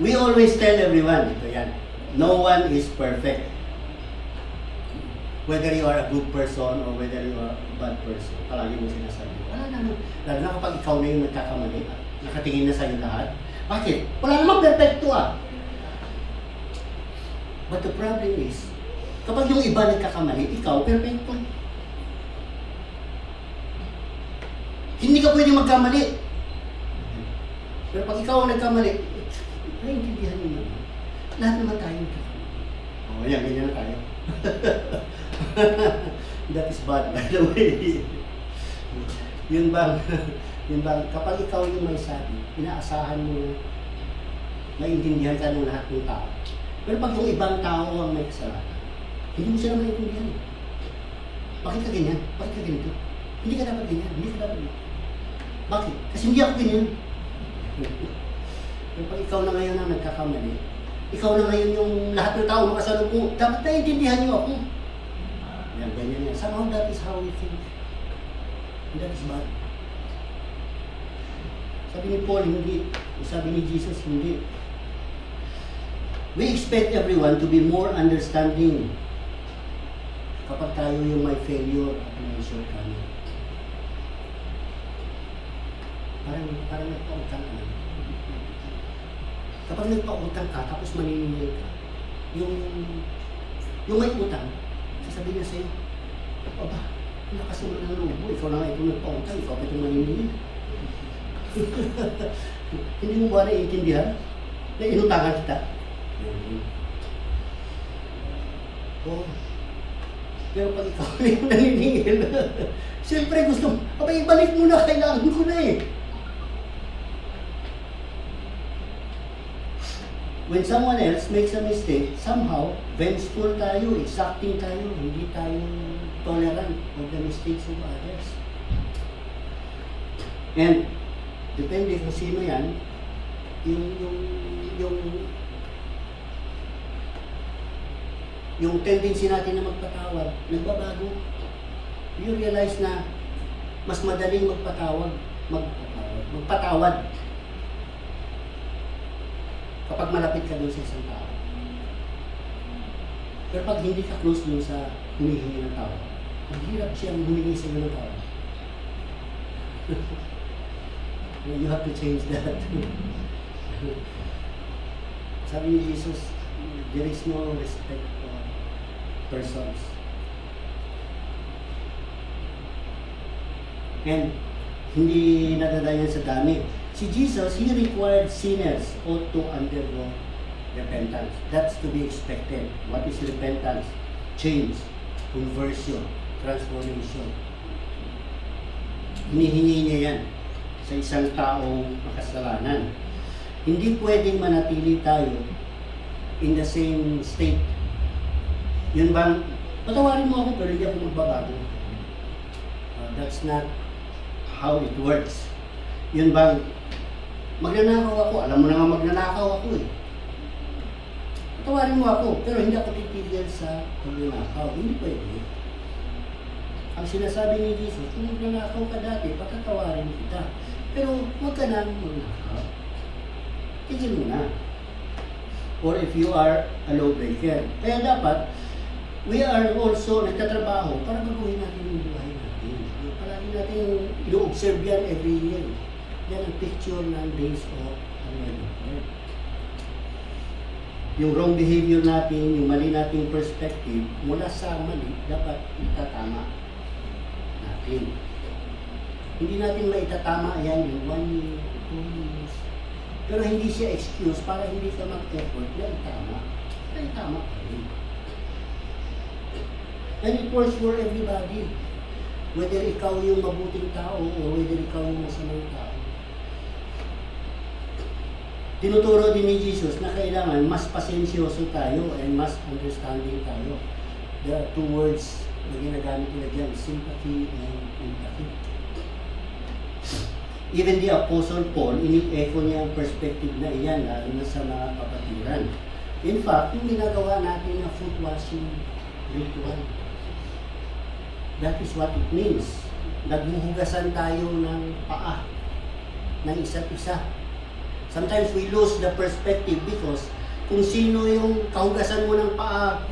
We always tell everyone, ito yan, no one is perfect. Whether you are a good person or whether you are a bad person, palagi mo sinasabi. Wala naman. Lalo na kapag ikaw na yung nagkakamali, nakatingin na sa'yo lahat. Bakit? Wala namang perfecto ah. But the problem is, kapag yung iba nagkakamali, ikaw perfecto. Hindi ka pwede magkamali. Pero pag ikaw ang nagkamali, naiintindihan mo naman. Lahat naman tayo nagkakamali. O yan, ganyan na tayo. That is bad, by the way. Yun bang, kapag ikaw yung may sabi, inaasahan mo na naiintindihan ka ng lahat ng tao. Pero pag yung ibang tao ang may kasalanan, hindi mo sila maintindihan. Bakit ka ganyan? Bakit ka ganito? Hindi ka dapat ganyan. Hindi ka dapat ganyan. Bakit? Kasi hindi ako ganyan. Pero pag ikaw na ngayon ang nagkakamali, ikaw na ngayon yung lahat ng tao makasalubong, dapat naiintindihan niyo ako. Yan, ganyan yan. Somehow that is how we think. And that is bad. Sabi ni Paul, hindi. Sabi ni Jesus, hindi. We expect everyone to be more understanding kapag tayo yung may failure at may shortcoming. Parang nagpautang ka. Kapag nagpautang ka, tapos maniningil ka, yung may utang, sasabihin niya sa'yo, aba, lakas naman ang loob mo, ikaw na nga itong nagpautang, ikaw pa itong maniningil. Hindi mo ba naiintindihan na inutangan kita? Oh. Pero pag ikaw na yung naniningil, siyempre gusto mo, aba, ibalik mo na, kailangan ko na eh. When someone else makes a mistake, somehow, vengeful tayo, exacting tayo, hindi tayo tolerant of the mistakes of others. And, depende kung sino yan, yung tendency natin na magpatawad, nagbabago. You realize na mas madaling magpatawad kapag malapit ka doon sa isang tao. Pero pag hindi ka close doon sa humihingi ng tao, maghirap siyang humingi sa iyo ng tao. You have to change that. Sabi ni Jesus, there is no respect for persons. And hindi nadadayan sa dami. Si Jesus, He required sinners ought to undergo repentance. That's to be expected. What is repentance? Change, conversion, transformation. Hinihingi niya yan sa isang taong makasalanan. Hindi pwedeng manatili tayo in the same state. Yun bang, patawarin mo ako pero hindi ako magbabago. That's not how it works. Yun bang, magnanakaw ako, alam mo na nga magnanakaw ako eh. Patawarin mo ako, pero hindi ako titigil sa pagnanakaw. Hindi pwede. Ang sinasabi ni Jesus, kung magnanakaw ka dati, patatawarin kita. Pero huwag ka nang magnakaw. Tigil mo na. Or if you are a lawbreaker. Kaya dapat, we are also nagtatrabaho para baguhin natin yung buhay natin. Palagi natin ino-observe yan every year. Yan ang picture ng days of Unleavened. Yung wrong behavior natin, yung mali nating perspective, mula sa mali, dapat itatama natin. Hindi natin maitatama yan yung 1 year, 2 years. Pero hindi siya excuse para hindi ka mag-effort na itama. Na itama ka rin. And it works for everybody. Whether ikaw yung mabuting tao o whether ikaw yung masamang tao. Tinuturo din ni Jesus na kailangan mas pasensyoso tayo and mas understanding tayo. There are two words na ginagamit nila dyan, sympathy and empathy. Even the Apostle Paul, ini-echo niya ang perspective na iyan, lalo na sa mga kapatiran. In fact, yung ginagawa natin na foot washing ritual, that is what it means. Naghuhugasan tayo ng paa ng isa't isa. Sometimes we lose the perspective because kung sino yung kahugasan mo ng paa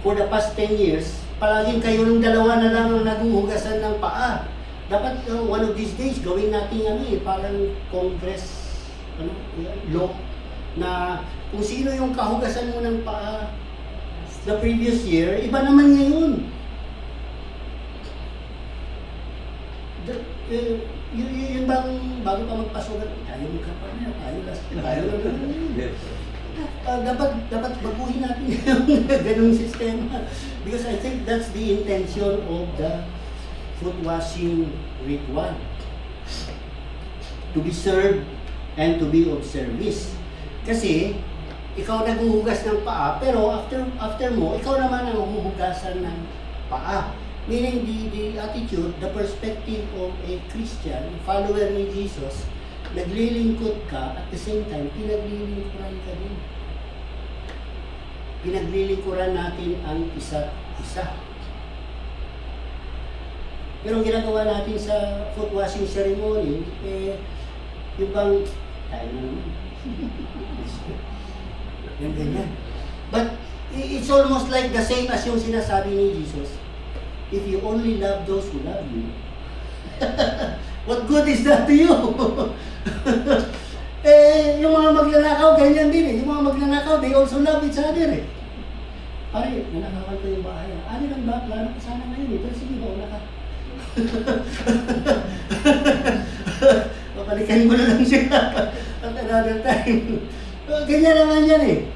for the past 10 years, palaging kayo ng dalawa na lang ang naghuhugasan ng paa. Dapat one of these days gawin natin parang Congress law na kung sino yung kahugasan mo ng paa the previous year, iba naman ngayon. Yun bang bago pa magpasugat, tayo magkapartner, tayo dapat baguhin natin yung ganung sistema. Because I think that's the intention of the foot washing ritual. To be served and to be of service. Kasi, ikaw naghuhugas ng paa, pero after mo, ikaw naman ang huhugasan ng paa. Meaning the attitude, the perspective of a Christian, follower ni Jesus, naglilingkod ka, at the same time, pinaglilingkuran ka din. Pinaglilingkuran natin ang isa't isa. Pero ang ginagawa natin sa foot washing ceremony, yung bang, tayo na naman. Yan ganyan. But it's almost like the same as yung sinasabi ni Jesus. If you only love those who love you, what good is that to you? Yung mga magnanakaw, ganyan din Yung mga magnanakaw, they also love each other Pare, nanakawan ko yung bahay. Ano lang ba? Plano ko sana ngayon Pero sige, mauna ka. Papalikan mo na lang siya at another time. Ganyan naman yan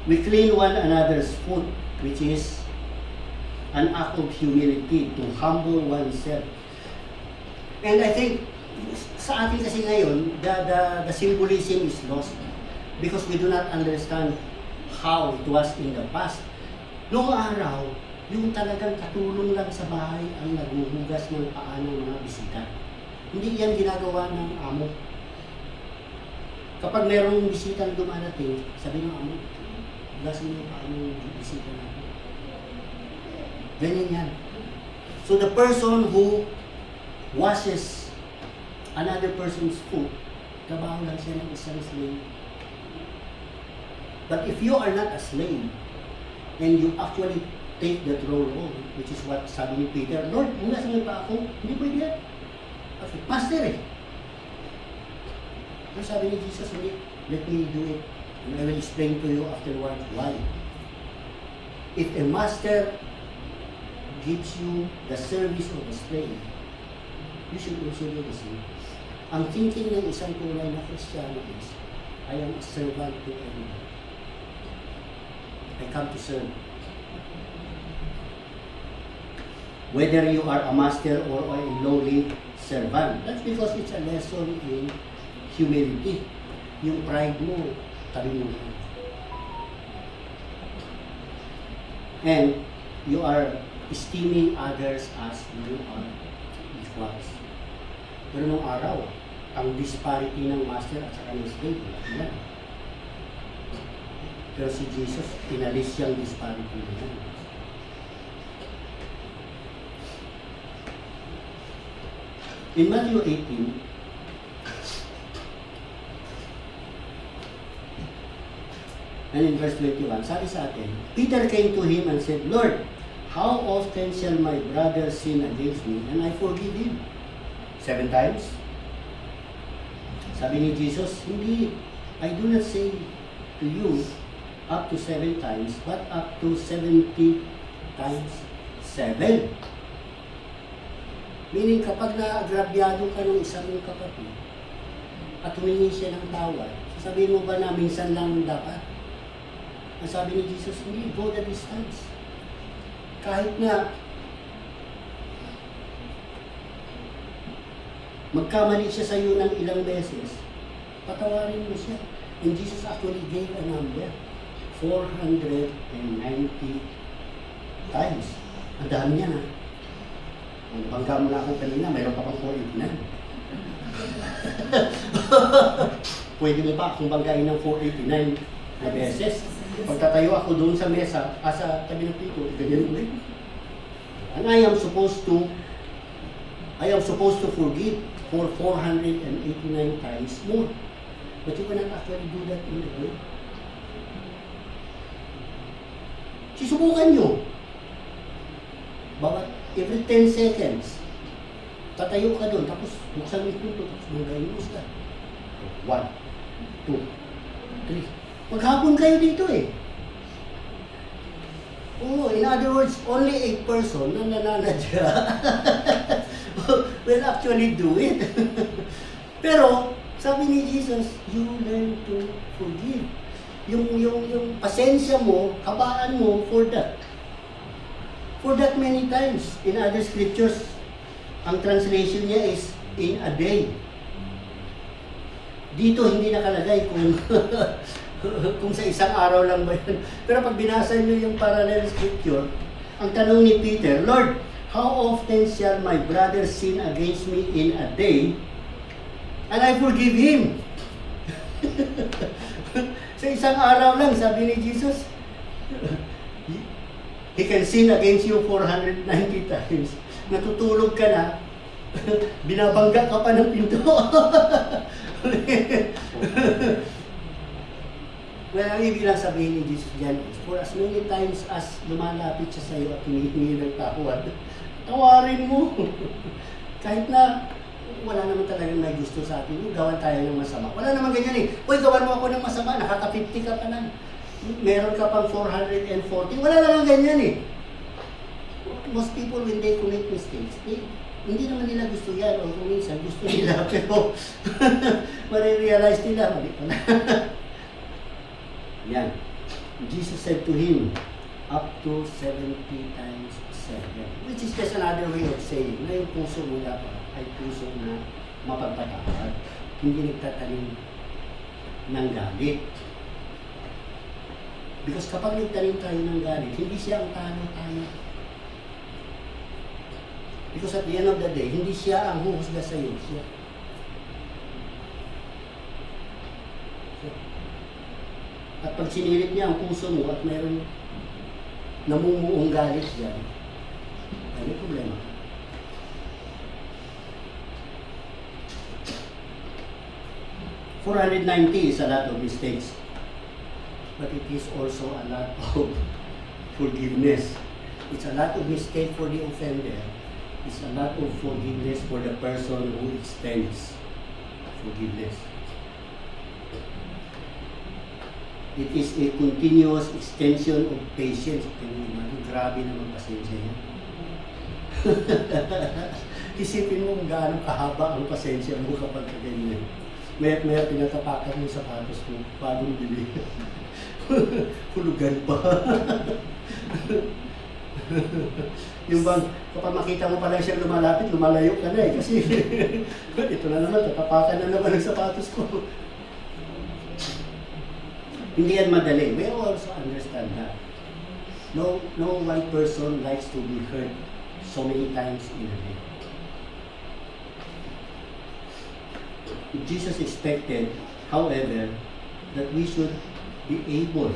We clean one another's foot, which is an act of humility to humble oneself. And I think sa atin kasi ngayon, the symbolism is lost because we do not understand how it was in the past. Noong araw, yung talagang katulong lang sa bahay ang naghuhugas ng paa ng mga bisita. Hindi yan ginagawa ng amo. Kapag merong bisitang dumarating, sabi ng amo, hugasin yung paa ng bisita natin. Ganyan yan. So the person who washes another person's foot, trabaho lang siya ng isang slave. But if you are not a slave, and you actually take that role on, which is what sabi ni Peter, Lord, hugasin mo pa ako? Hindi pwede yan. Okay, master Pero sabi ni Jesus, hindi, let me do it. And I will explain to you afterward why. If a master gives you the service of a slave, you should also do the same. Ang thinking ng isang tunay na Kristiyano is, I am a servant to everyone. I come to serve. Whether you are a master or a lowly servant, that's because it's a lesson in humility. Yung pride mo, tabi mo na. And you are esteeming others as you are equals. Pero nung araw, ang disparity ng master at saka ng slave, wala. Pero si Jesus, pinalis siyang disparity na yan. In Matthew 18, and in verse 21, sabi sa atin, Peter came to him and said, Lord, how often shall my brother sin against me and I forgive him? 7 times? Sabi ni Jesus, hindi, I do not say to you up to 7 times, but up to 70 times 7. Meaning, kapag naagrabyado ka ng isang kapatid at humingi siya ng tawad, sasabihin mo ba na minsan lang dapat? Ang sabi ni Jesus, hindi, go the distance. Kahit na magkamali siya sa iyo ng ilang beses, patawarin mo siya. And Jesus actually gave a number, 490 times. Ang dami niya na. Ang bangga mo na ako kanina, mayroon ka pang 489. Pwede mo pa akong banggain ng 489 na beses. Pagtatayo ako doon sa mesa, sa tabi ng pito, ganyan ulit. And I am supposed to forgive for 489 times more. But you cannot actually do that in a day. Susubukan nyo. Bawat every 10 seconds, tatayo ka doon, tapos buksan mo yung pinto, tapos magayin mo siya. 1, 2, 3. Maghapon kayo dito eh. Oh, in other words, only 8 person na nananadya will actually do it. Pero, sabi ni Jesus, you learn to forgive. Yung pasensya mo, habaan mo for that. For that many times. In other scriptures, ang translation niya is in a day. Dito hindi nakalagay kung kung sa isang araw lang ba yan. Pero pag binasa niyo yung parallel scripture, ang tanong ni Peter, Lord, how often shall my brother sin against me in a day and I forgive him? Sa isang araw lang, sabi ni Jesus, he can sin against you 490 times. Natutulog ka na, binabangga ka pa ng pinto. Well, ang ibig lang sabihin ni Jesus dyan is, for as many times as lumalapit siya sa iyo at hinihingi ng tawad, tawarin mo. Kahit na wala naman talagang may gusto sa atin, gawan tayo ng masama. Wala naman ganyan eh. Uy, gawan mo ako ng masama, nakaka-50 ka pa lang. Meron ka pang 440. Wala naman ganyan eh. Most people, when they commit mistakes, hindi naman nila gusto yan, o kung minsan gusto nila, pero marirealize nila, mali pala. Yan. Jesus said to him, up to 70 times 7. Which is just another way of saying na yung puso mo dapat ay puso na mapagpatawad. Hindi nagtatanim ng galit. Because kapag nagtanim tayo ng galit, hindi siya ang tayo. Because at the end of the day, hindi siya ang huhusga sa iyo. Siya. At pag sinilit niya ang puso mo at mayroon namumuong galit dyan, ay may problema. $490 is a lot of mistakes, but it is also a lot of forgiveness. It's a lot of mistake for the offender. It's a lot of forgiveness for the person who extends forgiveness. It is a continuous extension of patience. Grabe naman pasensya yan. Isipin mo kung gaano kahaba ang pasensya mo kapag ganyan. Mayat-maya pinatapakan mo yung sapatos mo, bagong bili. Hulugan pa. Yung bang, kapag makita mo pala siya lumalapit, lumalayo ka na eh. Kasi ito na naman, tatapakan na naman ang sapatos ko. Hindi yan madali. We also understand that. No one person likes to be hurt so many times in a day. Jesus expected, however, that we should be able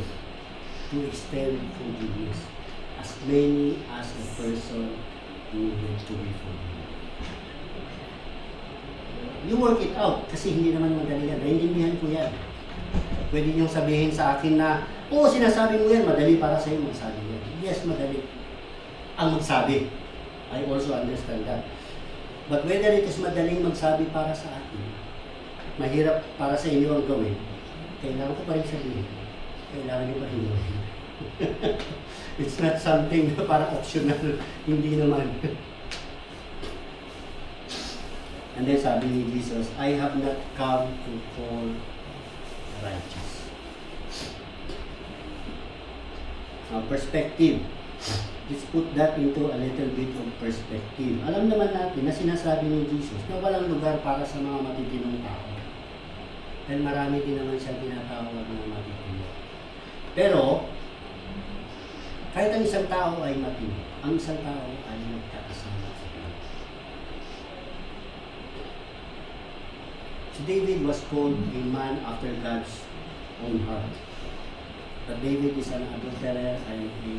to extend forgiveness as many as a person needed to be forgiven. You work it out kasi hindi naman madali yan. Naintindihan ko yan. Pwede niyong sabihin sa akin na, oo, sinasabi mo yan, madali para sa iyo magsabi yan. Yes, madali. Ang magsabi. I also understand that. But whether it is madaling magsabi para sa akin, mahirap para sa inyo ang gawin, kailangan ko pa rin sabihin. Kailangan niyo pa rin gawin. It's not something na para optional. Hindi naman. And then sabi ni Jesus, I have not come to call righteous. Now, perspective. Let's put that into a little bit of perspective. Alam naman natin na sinasabi ni Jesus na walang lugar para sa mga matitinong tao. Dahil marami din naman siya tinatawag ng matitino. Pero, kahit ang isang tao ay matino, ang isang tao ay nagkakasama sa Diyos. Si David was called a man after God's own heart. But David is an adulterer and a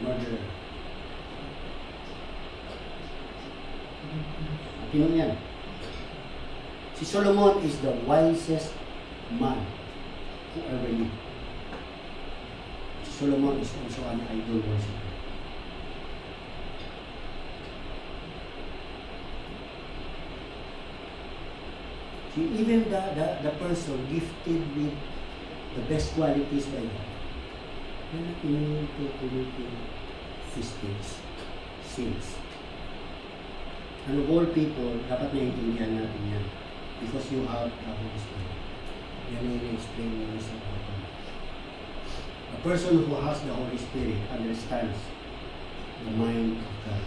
murderer. Matino yan. Si Solomon is the wisest man who ever lived. Si Solomon is also an idol worshiper. Even the person gifted with the best qualities by God, they're not immune to committing mistakes, sins. And of all people, dapat naiintindihan natin yan. Because you have the Holy Spirit. Yan yung explain mo sa kapatid. A person who has the Holy Spirit understands the mind of God.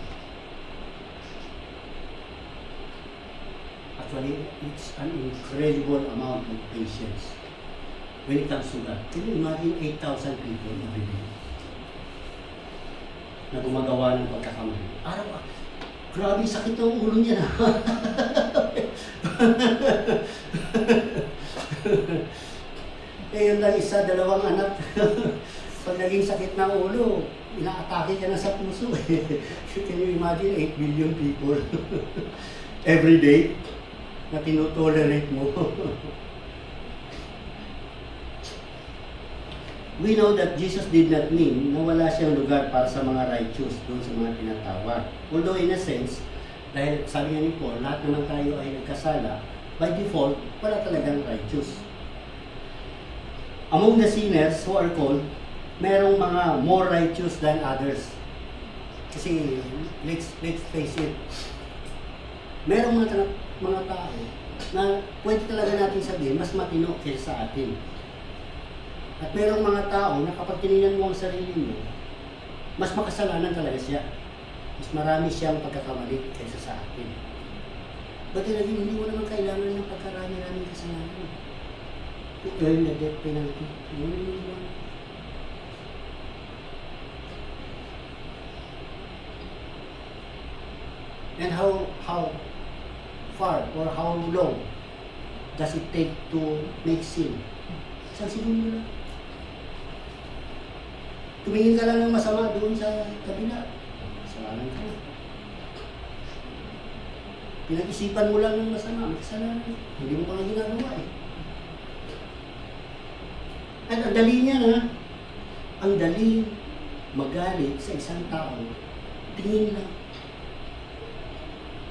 Actually, it's an incredible amount of patience when it comes to God. Can you imagine 8,000 people every day na gumagawa ng pagkakamali? Araw-araw. Grabe, sakit ang ulo niya na. Yun lang isa, dalawang anak. Pag naging sakit ng ulo, inaatake ka na sa puso. Can you imagine 8 billion people every day na tinotolerate mo? We know that Jesus did not mean na wala siyang lugar para sa mga righteous doon sa mga tinatawag. Although in a sense, dahil sabi nga ni Paul, lahat naman tayo ay nagkasala, by default, wala talagang righteous. Among the sinners who are called, merong mga more righteous than others. Kasi, let's face it, merong mga tao na pwede talaga natin sabihin, mas matino kaysa sa atin. At merong mga tao na kapag tinignan mo ang sarili mo, mas makasalanan talaga siya. Mas marami siyang pagkakamali kaysa sa atin. But again, hindi mo naman kailangan ng pagkarami-raming kasalanan to earn the death penalty. And how far or how long does it take to make sin? Isang segundo lang. Tumingin ka lang ng masama doon sa kabila. Kasalanan ka. Pinag-isipan mo lang ng masama, kasalanan. Hindi mo pa nga ginagawa eh. At ang dali niya na, ang dali magalit sa isang tao, tingin lang.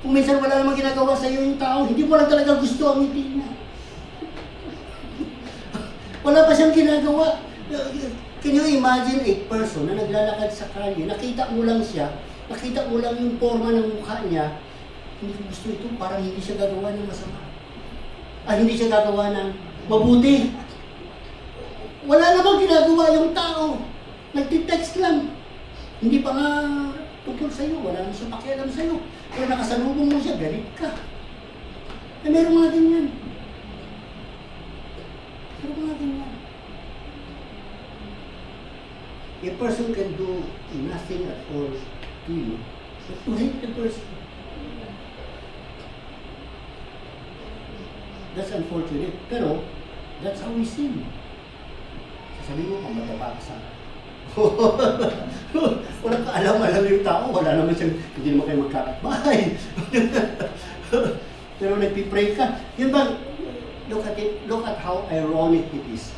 Kung minsan wala namang ginagawa sa iyo yung tao, hindi mo lang talaga gusto ang ngiti niya. Wala pa siyang ginagawa. Can you imagine a person na naglalakad sa kalye, nakita mo lang siya, nakita mo lang yung forma ng mukha niya, hindi ko gusto ito, parang hindi siya gagawa ng masama. Hindi siya gagawa ng mabuti. Wala namang ginagawa yung tao. Nagtitext lang. Hindi pa nga tungkol sa'yo, wala na siya pakialam sa'yo. Pero nakasalubong mo siya, galit ka. Meron mga ganyan. Meron mga ganyan. A person can do nothing at all to you, but to hate the person. That's unfortunate. Pero, that's how we sin. Sasabihin mo, pamataba ka sa walang kaalam-alam yung tao, wala naman siyang, hindi naman kayo magkakatbahay. Pero nagpipray ka. Yun ba, look at how ironic it is.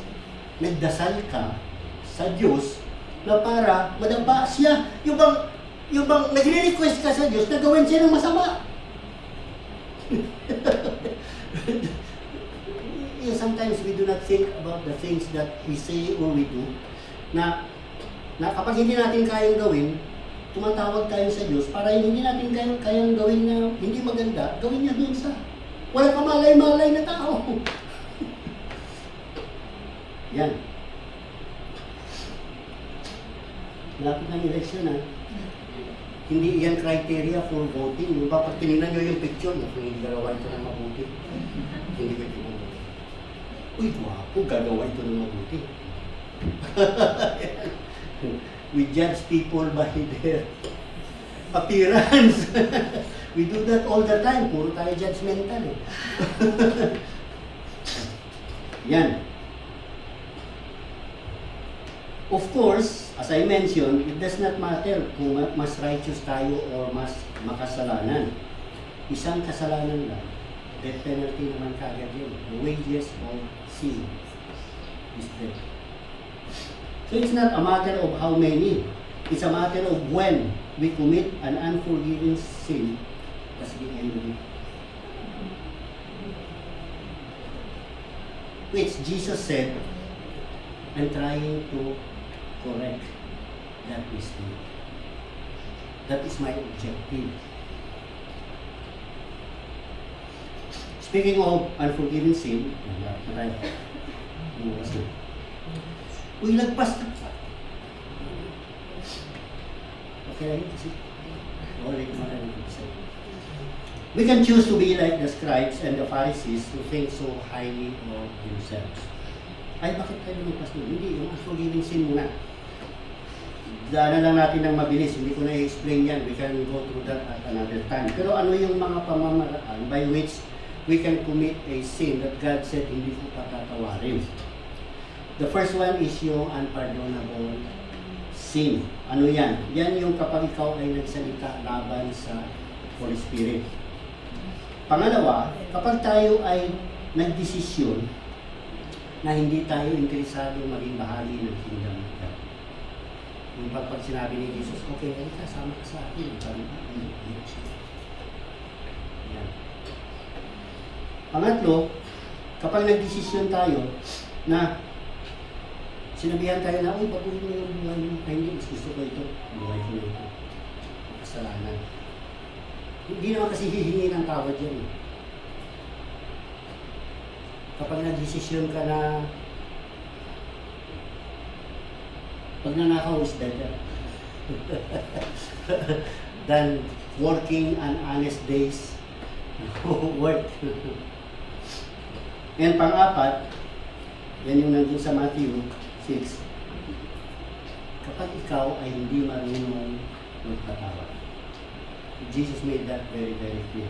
Nagdasal ka sa Diyos na para madaba siya. Yung bang nagre-request ka sa Diyos na gawin siya ng masama. Sometimes we do not think about the things that we say or we do na kapag hindi natin kayang gawin, tumatawag tayo sa Diyos para yung hindi natin kayang gawin na hindi maganda, gawin niya dun sa walang kamalay-malay na tao. Yan. Lapit ng eleksyon ha. Hindi yan criteria for voting. Yung ba, pag tinignan nyo yung picture, kung hindi gagawa ito ng mabuti, hindi ko ito mabuti. Uy, wapo, gagawa ito ng mabuti. We judge people by their appearance. We do that all the time. Puro tayo judgmental eh. Yan. Of course, as I mentioned, it does not matter kung mas righteous tayo or mas makasalanan. Isang kasalanan lang. Death penalty naman kagad yun. The wages of sin is death. So it's not a matter of how many. It's a matter of when we commit an unforgiving sin. That's the end of it. Which Jesus said, I'm trying to correct that mistake. That is my objective. Speaking of unforgiving sin, uy, lagpas na. Okay, kasi ulit maraming sa'yo. We can choose to be like the scribes and the Pharisees who think so highly of themselves. Ay, bakit tayo lumagpas nun? Hindi, yung unforgiving sin muna. Daanan lang natin ng mabilis, hindi ko na-explain yan. We can go through that at another time. Pero ano yung mga pamamaraan by which we can commit a sin that God said hindi ko patatawarin? The first one is yung unpardonable sin. Ano yan? Yan yung kapag ikaw ay nagsalita laban sa Holy Spirit. Pangalawa, kapag tayo ay nagdesisyon na hindi tayo interesado maging bahagi ng kingdom of God. Yung pag sinabi ni Jesus, okay, kasama ka sa akin. Yan. Pangatlo, kapag nagdesisyon tayo na sinabihan tayo na, uy, patuloy mo yung buhay mo. Ay, hindi, mas gusto ko ito. Buhay ko na ito. Kasalanan. Hindi naman kasi hihingi ng tawad yan. Kapag nag-desisyon ka na pag nanakaw is better than working on honest days. Work. And pang-apat, yan yung nandun sa Matthew 6. Kapag ikaw ay hindi marunong magpatawad. Jesus made that very, very clear.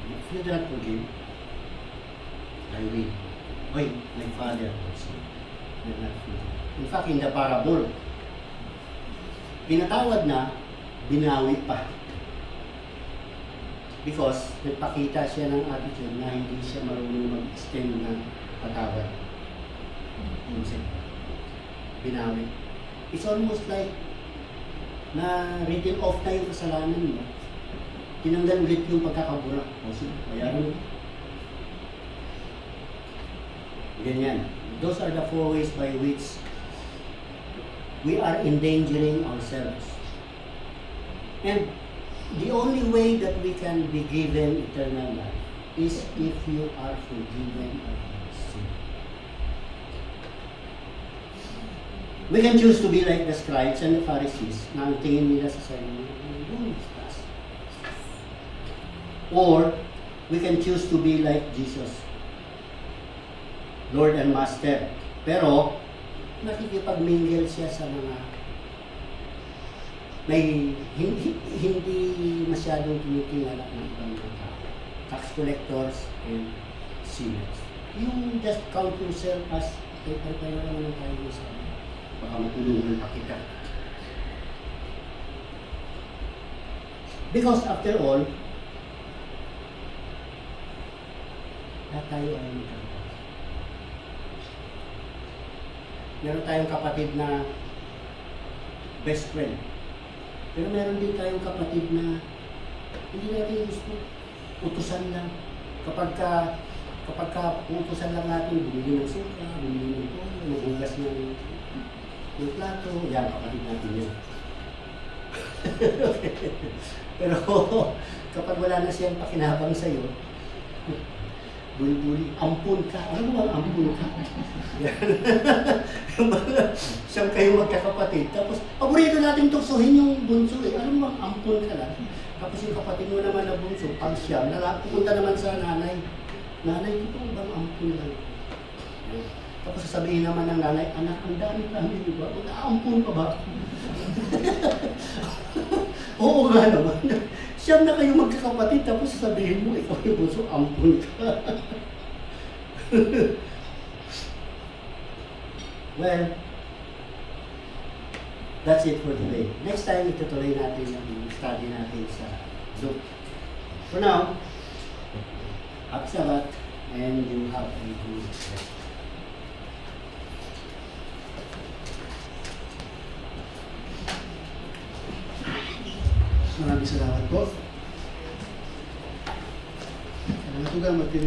If you do not forgive, I will. Oy, my Father also will not forgive. In fact, in the parable, pinatawad na, binawi pa. Because nagpakita siya ng attitude na hindi siya marunong mag-extend ng patawad. Binawi. It's almost like na written off na yung kasalanan mo. Tinanggal ulit yung pagkakabura. O sige, bayaran mo. Ganyan. Those are the four ways by which we are endangering ourselves. And the only way that we can be given eternal life is if you are forgiven of your sin. We can choose to be like the scribes and the Pharisees na ang tingin nila sa sarili nila, or we can choose to be like Jesus, Lord and Master. Pero, nakikipag-mingle siya sa mga may hindi masyadong tinitingala ng ibang mga tao. Tax collectors and sinners. Yung just count yourself as, tayo naman tayo sa baka matulungan pa kita. Because after all, lahat tayo ay magkakaroon. Meron tayong kapatid na best friend. Pero meron din tayong kapatid na hindi natin gusto. Utusan lang. Kapag utusan lang natin, bumili ng suka, bumili ng tono, maghugas ng plato, yan, kapatid natin yan. Pero kapag wala na siyang pakinabang sa'yo, buli-buli, ampun ka. Ano ba ang ampun ka? Siyang kayo magkakapatid. Tapos, paborito natin tuksohin yung bunso eh. Ano ba ang ampun ka lang? Tapos yung kapatid mo naman na bunso, pag siya, pupunta naman sa nanay. Nanay, ito bang ampun lang? Tapos sasabihin naman ng nanay, anak, ang dami kami, di ba? Mag-aampun ka ba? Oo nga naman. Siyam na kayo magkakapatid, tapos sasabihin mo, ikaw yung bunso, ampun ka. Well, that's it for today. Next time, itutuloy natin yung study natin sa Luke. For now, happy Sabbath, and you have a good rest. Maraming salamat po. Kailangan ito